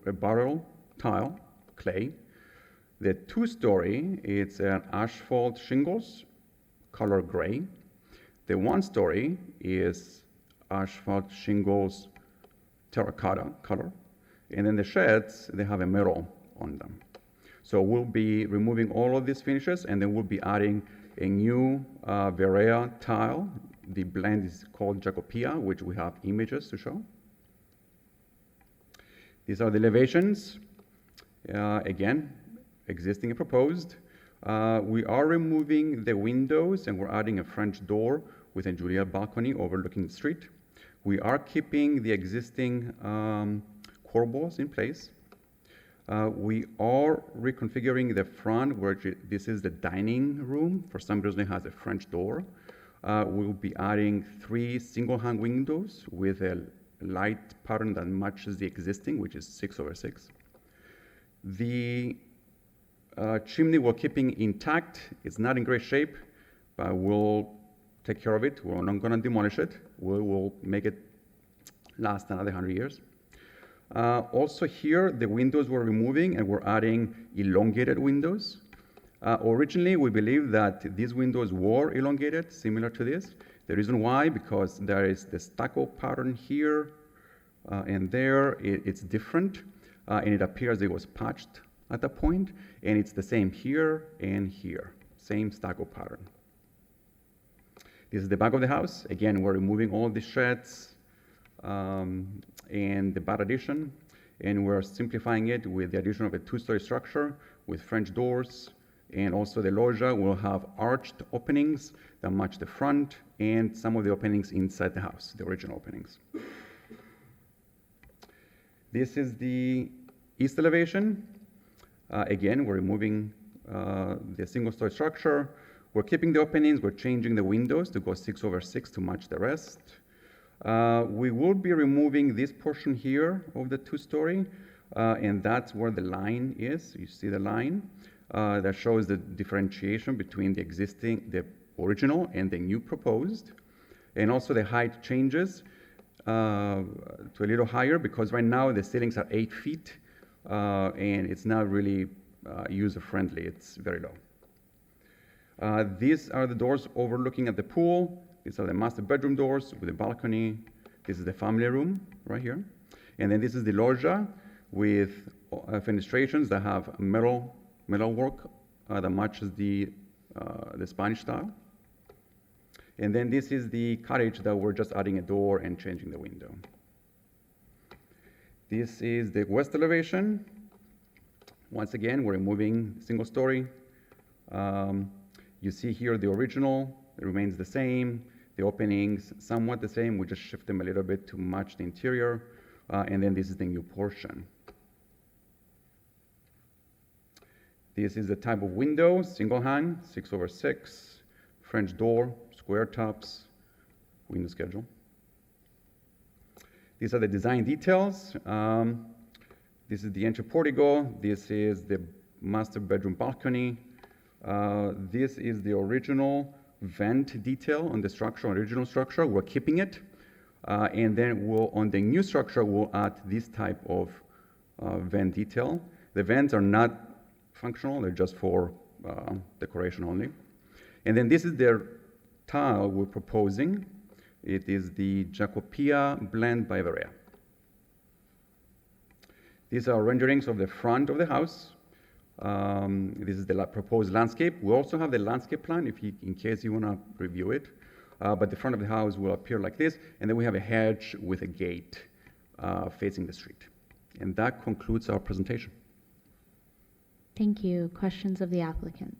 a barrel tile, clay. The 2-story, it's an asphalt shingles, color gray. The 1-story is asphalt shingles, terracotta color. And then the sheds, they have a metal on them. So we'll be removing all of these finishes, and then we'll be adding a new Verea tile. The blend is called Jacopia, which we have images to show. These are the elevations. Again, existing and proposed. We are removing the windows, and we're adding a French door with a Juliet balcony overlooking the street. We are keeping the existing corbels in place. We are reconfiguring the front, where this is the dining room. For some reason, it has a French door. We'll be adding 3 single-hung windows with a light pattern that matches the existing, which is 6/6. The chimney we're keeping intact. It's not in great shape, but we'll take care of it. We're not going to demolish it. We will make it last another 100 years. Also here, the windows we're removing, and we're adding elongated windows. Originally, we believed that these windows were elongated, similar to this. The reason why, because there is the stucco pattern here and there. It's different, and it appears it was patched at that point, and it's the same here and here, same stucco pattern. This is the back of the house. Again, we're removing all the sheds and the back addition, and we're simplifying it with the addition of a 2-story structure with French doors, and also the loggia will have arched openings that match the front and some of the openings inside the house, the original openings. This is the east elevation. Again, we're removing the single-story structure. We're keeping the openings. We're changing the windows to go 6/6 to match the rest. We will be removing this portion here of the 2-story, and that's where the line is. You see the line that shows the differentiation between the original and the new proposed. And also the height changes to a little higher, because right now the ceilings are 8 feet, and it's not really user-friendly. It's very low. These are the doors overlooking at the pool. These are the master bedroom doors with a balcony. This is the family room right here. And then this is the loggia with fenestrations that have metal work that matches the Spanish style. And then this is the cottage that we're just adding a door and changing the window. This is the west elevation. Once again, we're removing single story. You see here the original, it remains the same. The openings, somewhat the same. We just shift them a little bit to match the interior. And then this is the new portion. This is the type of window, single hang, 6/6, French door, square tops, window schedule. These are the design details. This is the entry portico. This is the master bedroom balcony. This is the original vent detail on the structure, original structure. We're keeping it. And then on the new structure, we'll add this type of vent detail. The vents are not functional. They're just for decoration only. And then this is the tile we're proposing. It is the Jacopia Blend by Verea. These are renderings of the front of the house. This is the proposed landscape. We also have the landscape plan in case you want to review it. But the front of the house will appear like this, and then we have a hedge with a gate facing the street. And that concludes our presentation. Thank you. Questions of the applicant?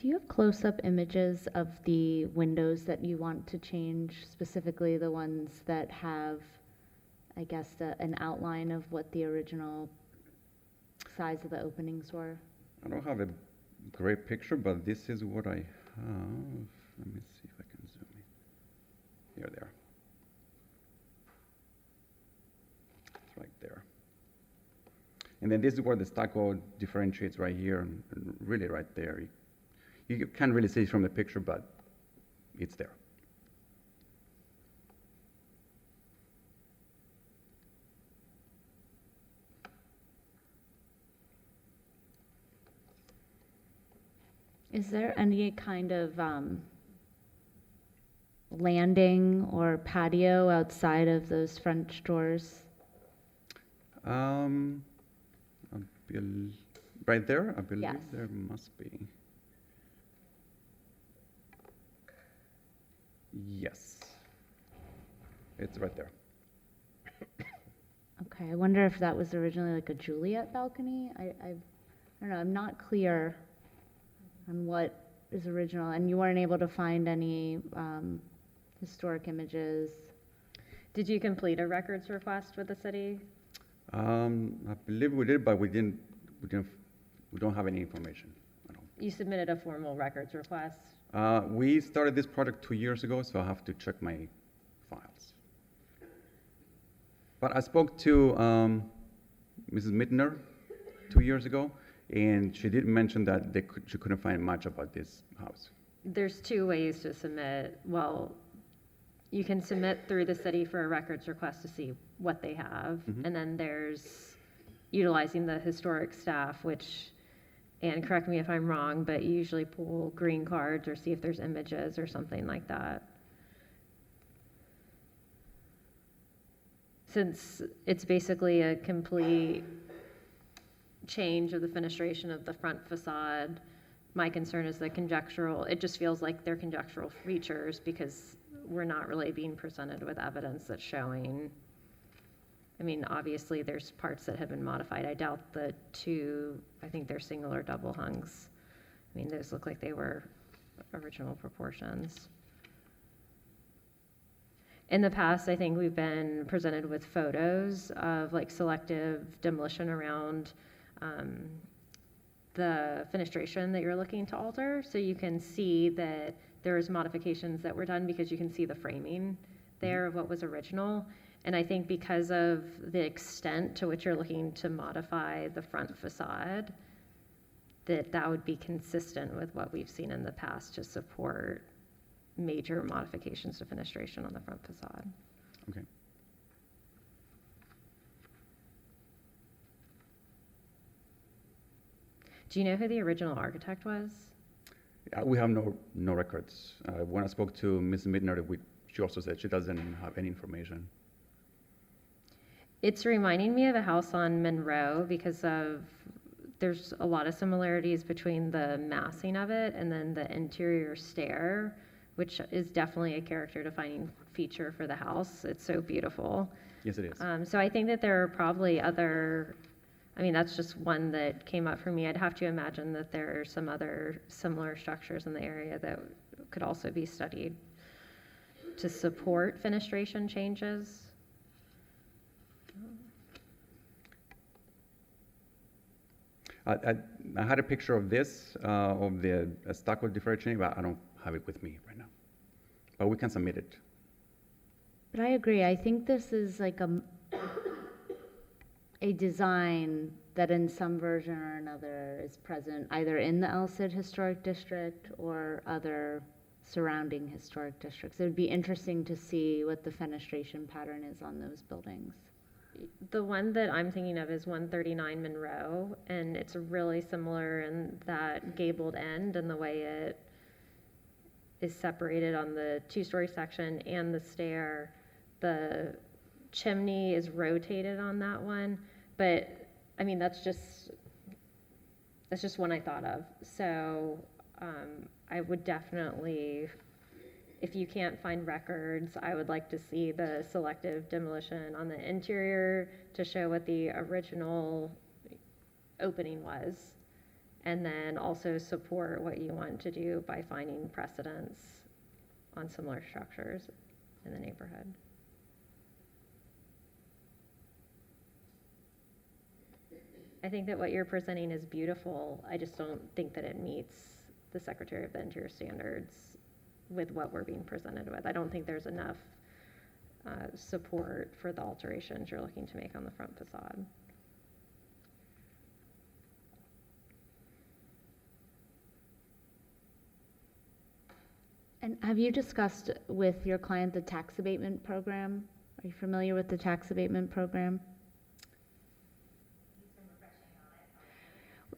Do you have close-up images of the windows that you want to change, specifically the ones that have, I guess, an outline of what the original size of the openings were? I don't have a great picture, but this is what I have. Let me see if I can zoom in. Here they are. It's right there. And then this is where the stucco differentiates right here, and really right there. You can't really see it from the picture, but it's there. Is there any kind of landing or patio outside of those French doors? Right there, I believe Yes. there must be. Yes. It's right there. Okay, I wonder if that was originally like a Juliet balcony. I don't know, I'm not clear on what is original, and you weren't able to find any historic images. Did you complete a records request with the city? I believe we did, but we don't have any information at all. You submitted a formal records request? We started this project 2 years ago, so I have to check my files. But I spoke to Mrs. Mittner 2 years ago, and she did mention that she couldn't find much about this house. There's two ways to submit. Well, you can submit through the city for a records request to see what they have, and then there's utilizing the historic staff, which, and correct me if I'm wrong, but you usually pull green cards or see if there's images or something like that. Since it's basically a complete change of the fenestration of the front facade, my concern is the conjectural, it just feels like they're conjectural features because we're not really being presented with evidence that's showing. I mean, obviously, there's parts that have been modified. I doubt the two, I think they're single or double hungs. I mean, those look like they were original proportions. In the past, I think we've been presented with photos of like selective demolition around the fenestration that you're looking to alter. So you can see that there's modifications that were done because you can see the framing there of what was original. And I think because of the extent to which you're looking to modify the front facade, that would be consistent with what we've seen in the past to support major modifications to fenestration on the front facade. Okay. Do you know who the original architect was? We have no records. When I spoke to Ms. Midner, she also said she doesn't have any information. It's reminding me of a house on Monroe because of there's a lot of similarities between the massing of it and then the interior stair, which is definitely a character defining feature for the house. It's so beautiful. Yes, it is. So I think that there are probably other, I mean, that's just one that came up for me. I'd have to imagine that there are some other similar structures in the area that could also be studied to support fenestration changes. I had a picture of this, of the stucco differentiating, but I don't have it with me right now. But we can submit it. But I agree. I think this is like a design that in some version or another is present either in the El Cid Historic District or other surrounding historic districts. It would be interesting to see what the fenestration pattern is on those buildings. The one that I'm thinking of is 139 Monroe, and it's really similar in that gabled end and the way it is separated on the two-story section and the stair. The chimney is rotated on that one, but I mean, that's just one I thought of. So I would definitely, if you can't find records, I would like to see the selective demolition on the interior to show what the original opening was, and then also support what you want to do by finding precedents on similar structures in the neighborhood. I think that what you're presenting is beautiful. I just don't think that it meets the Secretary of the Interior standards with what we're being presented with. I don't think there's enough support for the alterations you're looking to make on the front facade. And have you discussed with your client the tax abatement program? Are you familiar with the tax abatement program?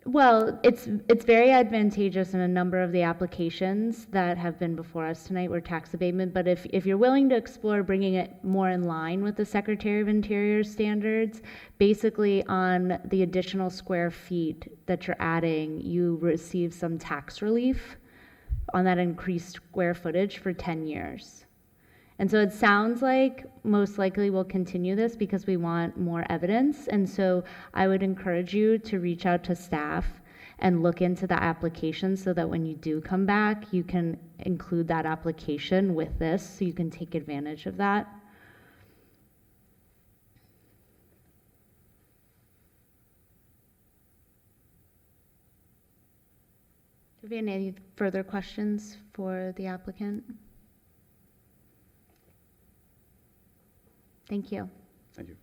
Well, it's very advantageous in a number of the applications that have been before us tonight were tax abatement, but if you're willing to explore bringing it more in line with the Secretary of Interior standards, basically on the additional square feet that you're adding, you receive some tax relief on that increased square footage for 10 years. And so it sounds like most likely we'll continue this because we want more evidence. And so I would encourage you to reach out to staff and look into the application so that when you do come back, you can include that application with this so you can take advantage of that. Do we have any further questions for the applicant? Thank you. Thank you.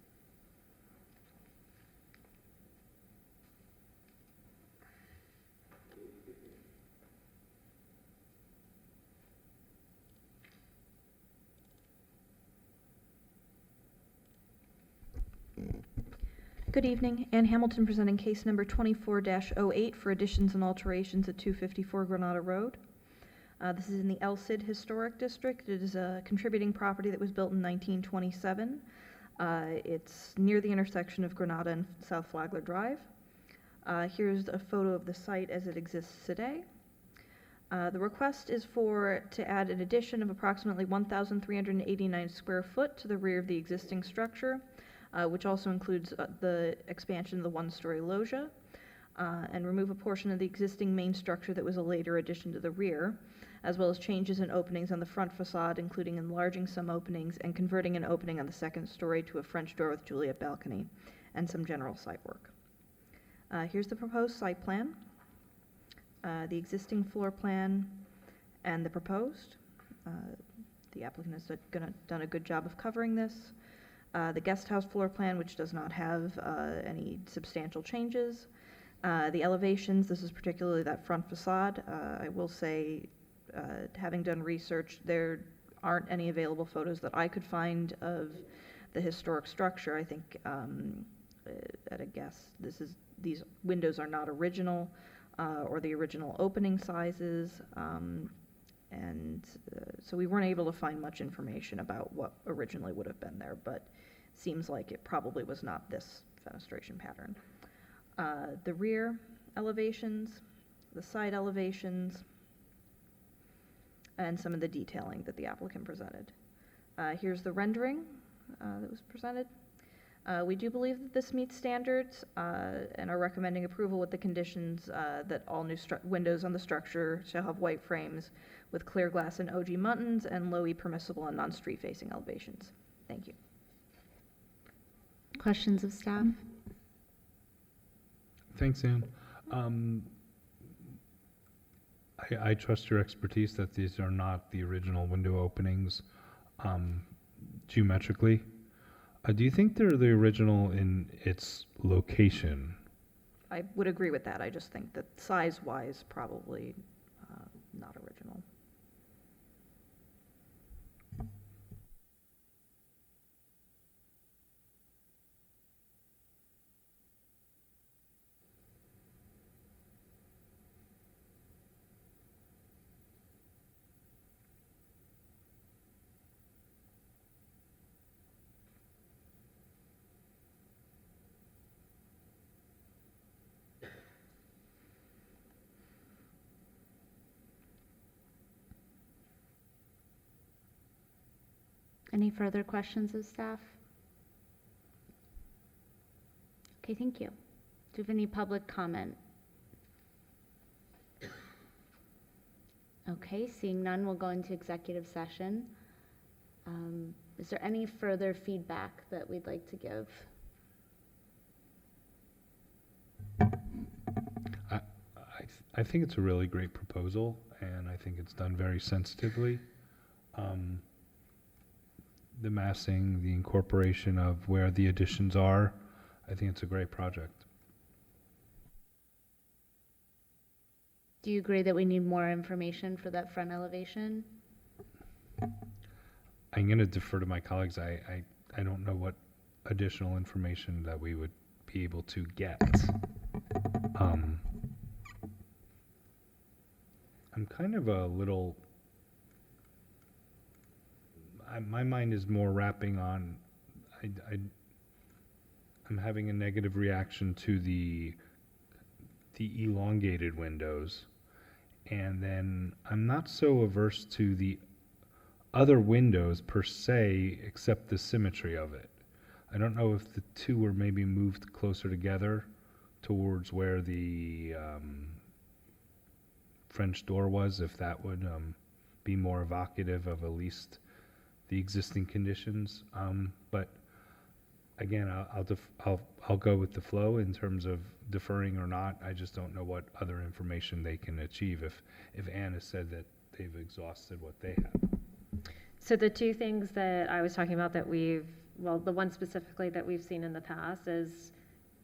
Good evening. Ann Hamilton presenting case number 24-08 for additions and alterations at 254 Granada Road. This is in the El Cid Historic District. It is a contributing property that was built in 1927. It's near the intersection of Granada and South Flagler Drive. Here's a photo of the site as it exists today. The request is to add an addition of approximately 1,389 square foot to the rear of the existing structure, which also includes the expansion of the one-story loggia, and remove a portion of the existing main structure that was a later addition to the rear, as well as changes in openings on the front facade, including enlarging some openings and converting an opening on the second story to a French door with Juliet balcony, and some general site work. Here's the proposed site plan, the existing floor plan, and the proposed. The applicant has done a good job of covering this. The guest house floor plan, which does not have any substantial changes. The elevations, this is particularly that front facade. I will say, having done research, there aren't any available photos that I could find of the historic structure. I think, at a guess, these windows are not original, or the original opening sizes, so we weren't able to find much information about what originally would have been there, but seems like it probably was not this fenestration pattern. the rear elevations, the side elevations, and some of the detailing that the applicant presented. Here's the rendering that was presented. We do believe that this meets standards and are recommending approval with the conditions that all new windows on the structure shall have white frames with clear glass and OG muntins and low E permissible and non-street facing elevations. Thank you. Questions of staff? Thanks, Ann. I trust your expertise that these are not the original window openings geometrically. Do you think they're the original in its location? I would agree with that. I just think that size-wise, probably not original. Any further questions of staff? Okay, thank you. Do you have any public comment? Okay, seeing none, we'll go into executive session. Is there any further feedback that we'd like to give? I think it's a really great proposal, and I think it's done very sensitively. The massing, the incorporation of where the additions are, I think it's a great project. Do you agree that we need more information for that front elevation? I'm going to defer to my colleagues. I don't know what additional information that we would be able to get. I'm kind of a little... my mind is more wrapping on, I'm having a negative reaction to the elongated windows, and then I'm not so averse to the other windows per se, except the symmetry of it. I don't know if the two were maybe moved closer together towards where the French door was, if that would be more evocative of at least the existing conditions, but again, I'll go with the flow in terms of deferring or not. I just don't know what other information they can achieve if Ann has said that they've exhausted what they have. So the two things that I was talking about that the one specifically that we've seen in the past is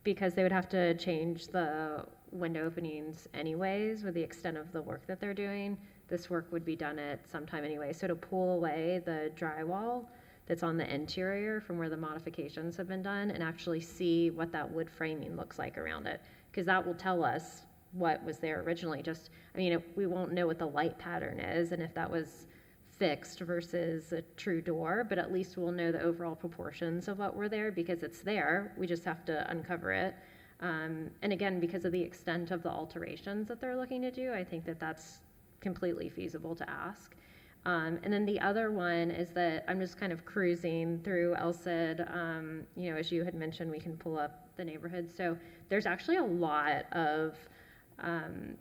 because they would have to change the window openings anyways with the extent of the work that they're doing. This work would be done at some time anyway. So to pull away the drywall that's on the interior from where the modifications have been done and actually see what that wood framing looks like around it, because that will tell us what was there originally. We won't know what the light pattern is and if that was fixed versus a true door, but at least we'll know the overall proportions of what were there because it's there. We just have to uncover it. And again, because of the extent of the alterations that they're looking to do, I think that that's completely feasible to ask. And then the other one is that I'm just kind of cruising through LCID. As you had mentioned, we can pull up the neighborhood. So there's actually a lot of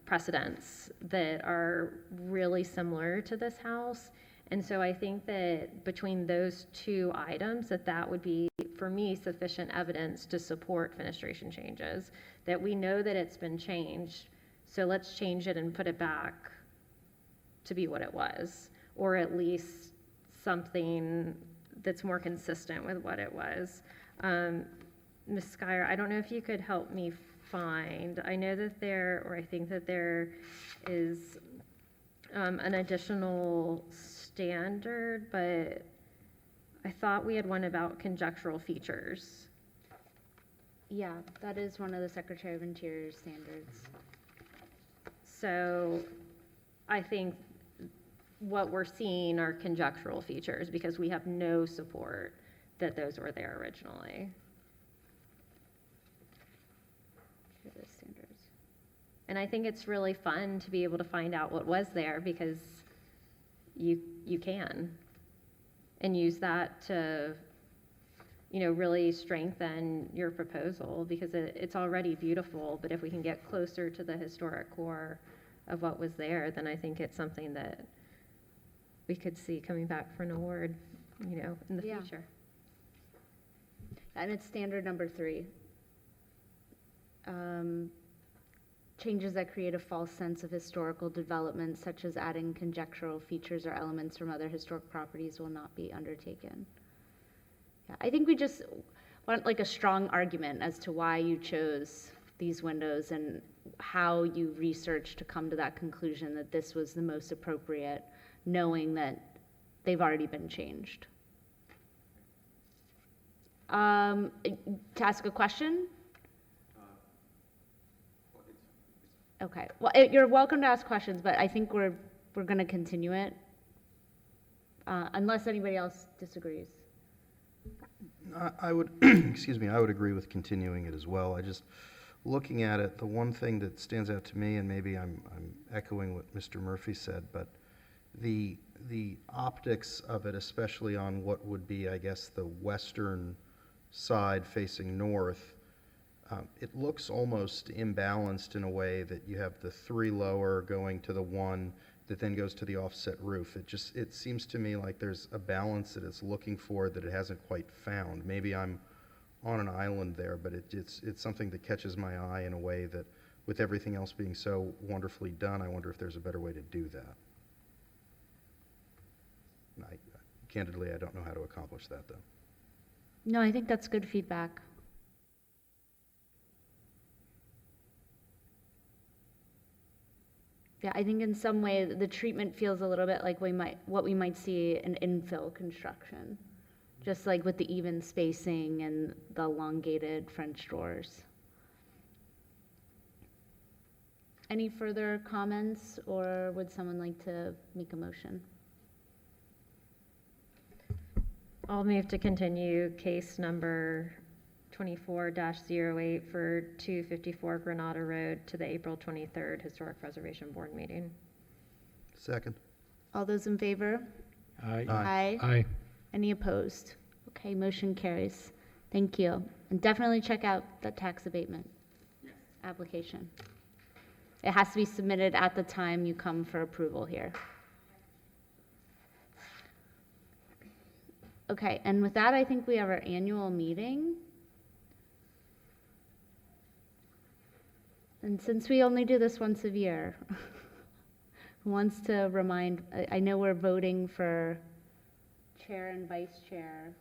precedents that are really similar to this house. And so I think that between those two items, that would be, for me, sufficient evidence to support fenestration changes, that we know that it's been changed. So let's change it and put it back to be what it was, or at least something that's more consistent with what it was. Ms. Schreier, I don't know if you could help me find, I know that I think that there is an additional standard, but I thought we had one about conjectural features. Yeah, that is one of the Secretary of Interior standards. So I think what we're seeing are conjectural features because we have no support that those were there originally. And I think it's really fun to be able to find out what was there because you can. And use that to, really strengthen your proposal because it's already beautiful. But if we can get closer to the historic core of what was there, then I think it's something that we could see coming back for an award, in the future. And it's standard number 3. Changes that create a false sense of historical development, such as adding conjectural features or elements from other historic properties, will not be undertaken. Yeah, I think we just want like a strong argument as to why you chose these windows and how you researched to come to that conclusion that this was the most appropriate, knowing that they've already been changed. To ask a question? Okay, well, you're welcome to ask questions, but I think we're going to continue it, unless anybody else disagrees. I would, excuse me, I would agree with continuing it as well. I just, looking at it, the one thing that stands out to me, and maybe I'm echoing what Mr. Murphy said, but the optics of it, especially on what would be, I guess, the western side facing north, it looks almost imbalanced in a way that you have the 3 lower going to the 1 that then goes to the offset roof. It seems to me like there's a balance that it's looking for that it hasn't quite found. Maybe I'm on an island there, but it's something that catches my eye in a way that, with everything else being so wonderfully done, I wonder if there's a better way to do that. Candidly, I don't know how to accomplish that, though. No, I think that's good feedback. Yeah, I think in some way the treatment feels a little bit like what we might see in infill construction, just like with the even spacing and the elongated French doors. Any further comments, or would someone like to make a motion? I'll move to continue case number 24-08 for 254 Granada Road to the April 23rd Historic Preservation Board meeting. Second. All those in favor? Aye. Aye. Aye. Any opposed? Okay, motion carries. Thank you. And definitely check out the tax abatement application. It has to be submitted at the time you come for approval here. Okay, and with that, I think we have our annual meeting. And since we only do this once a year, who wants to remind, I know we're voting for chair and vice chair,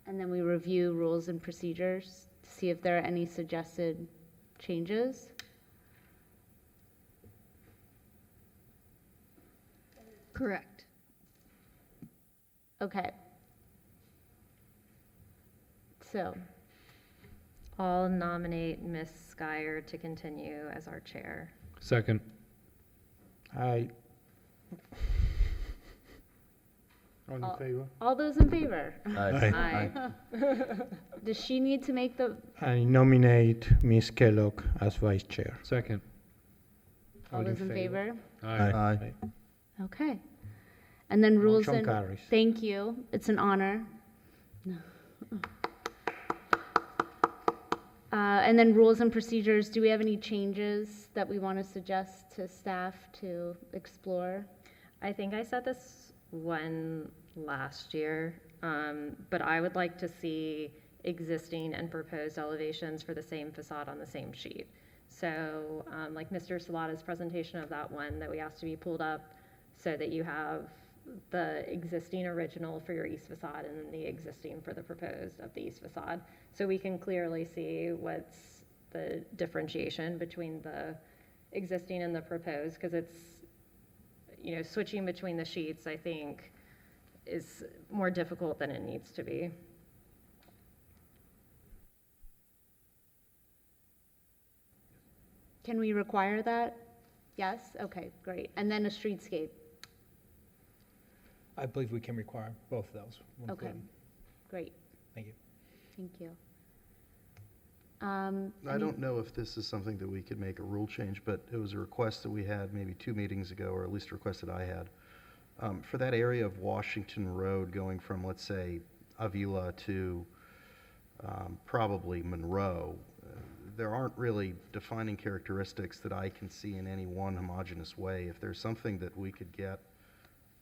and then we review rules and procedures to see if there are any suggested changes. Correct. Okay. So, I'll nominate Ms. Skyer to continue as our chair. Second. Aye. All in favor? all those in favor? Aye. Does she need to make the, I nominate Ms. Kellogg as vice chair. Second. all those in favor? Aye. Okay. And then rules Motion and, carries. thank you, it's an honor. And then rules and procedures, do we have any changes that we want to suggest to staff to explore? I think I said this one last year, but I would like to see existing and proposed elevations for the same facade on the same sheet. So like Mr. Salata's presentation of that one that we asked to be pulled up so that you have the existing original for your east facade and then the existing for the proposed of the east facade. So we can clearly see what's the differentiation between the existing and the proposed, because it's, switching between the sheets, I think, is more difficult than it needs to be. Can we require that? Yes? Okay, great. And then a streetscape. I believe we can require both of those. Okay, great. Thank you. Thank you. I don't know if this is something that we could make a rule change, but it was a request that we had maybe 2 meetings ago, or at least a request that I had. For that area of Washington Road going from, let's say, Avila to probably Monroe, there aren't really defining characteristics that I can see in any one homogeneous way. If there's something that we could get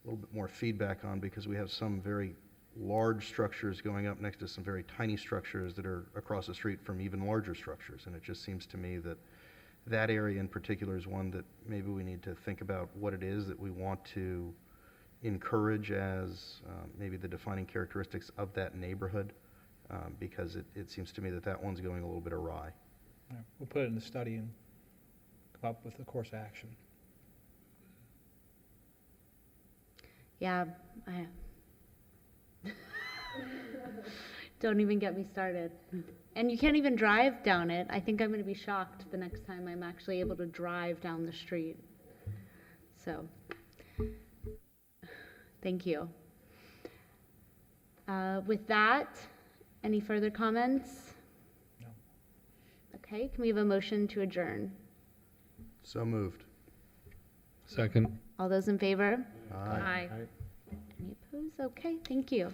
a little bit more feedback on, because we have some very large structures going up next to some very tiny structures that are across the street from even larger structures. And it just seems to me that that area in particular is one that maybe we need to think about what it is that we want to encourage as maybe the defining characteristics of that neighborhood, because it seems to me that that one's going a little bit awry. Yeah, we'll put it in the study and come up with a course of action. Yeah, don't even get me started. And you can't even drive down it. I think I'm going to be shocked the next time I'm actually able to drive down the street. So, thank you. With that, any further comments? No. Okay, can we have a motion to adjourn? So moved. Second. All those in favor? Aye. Any opposed? Okay, thank you.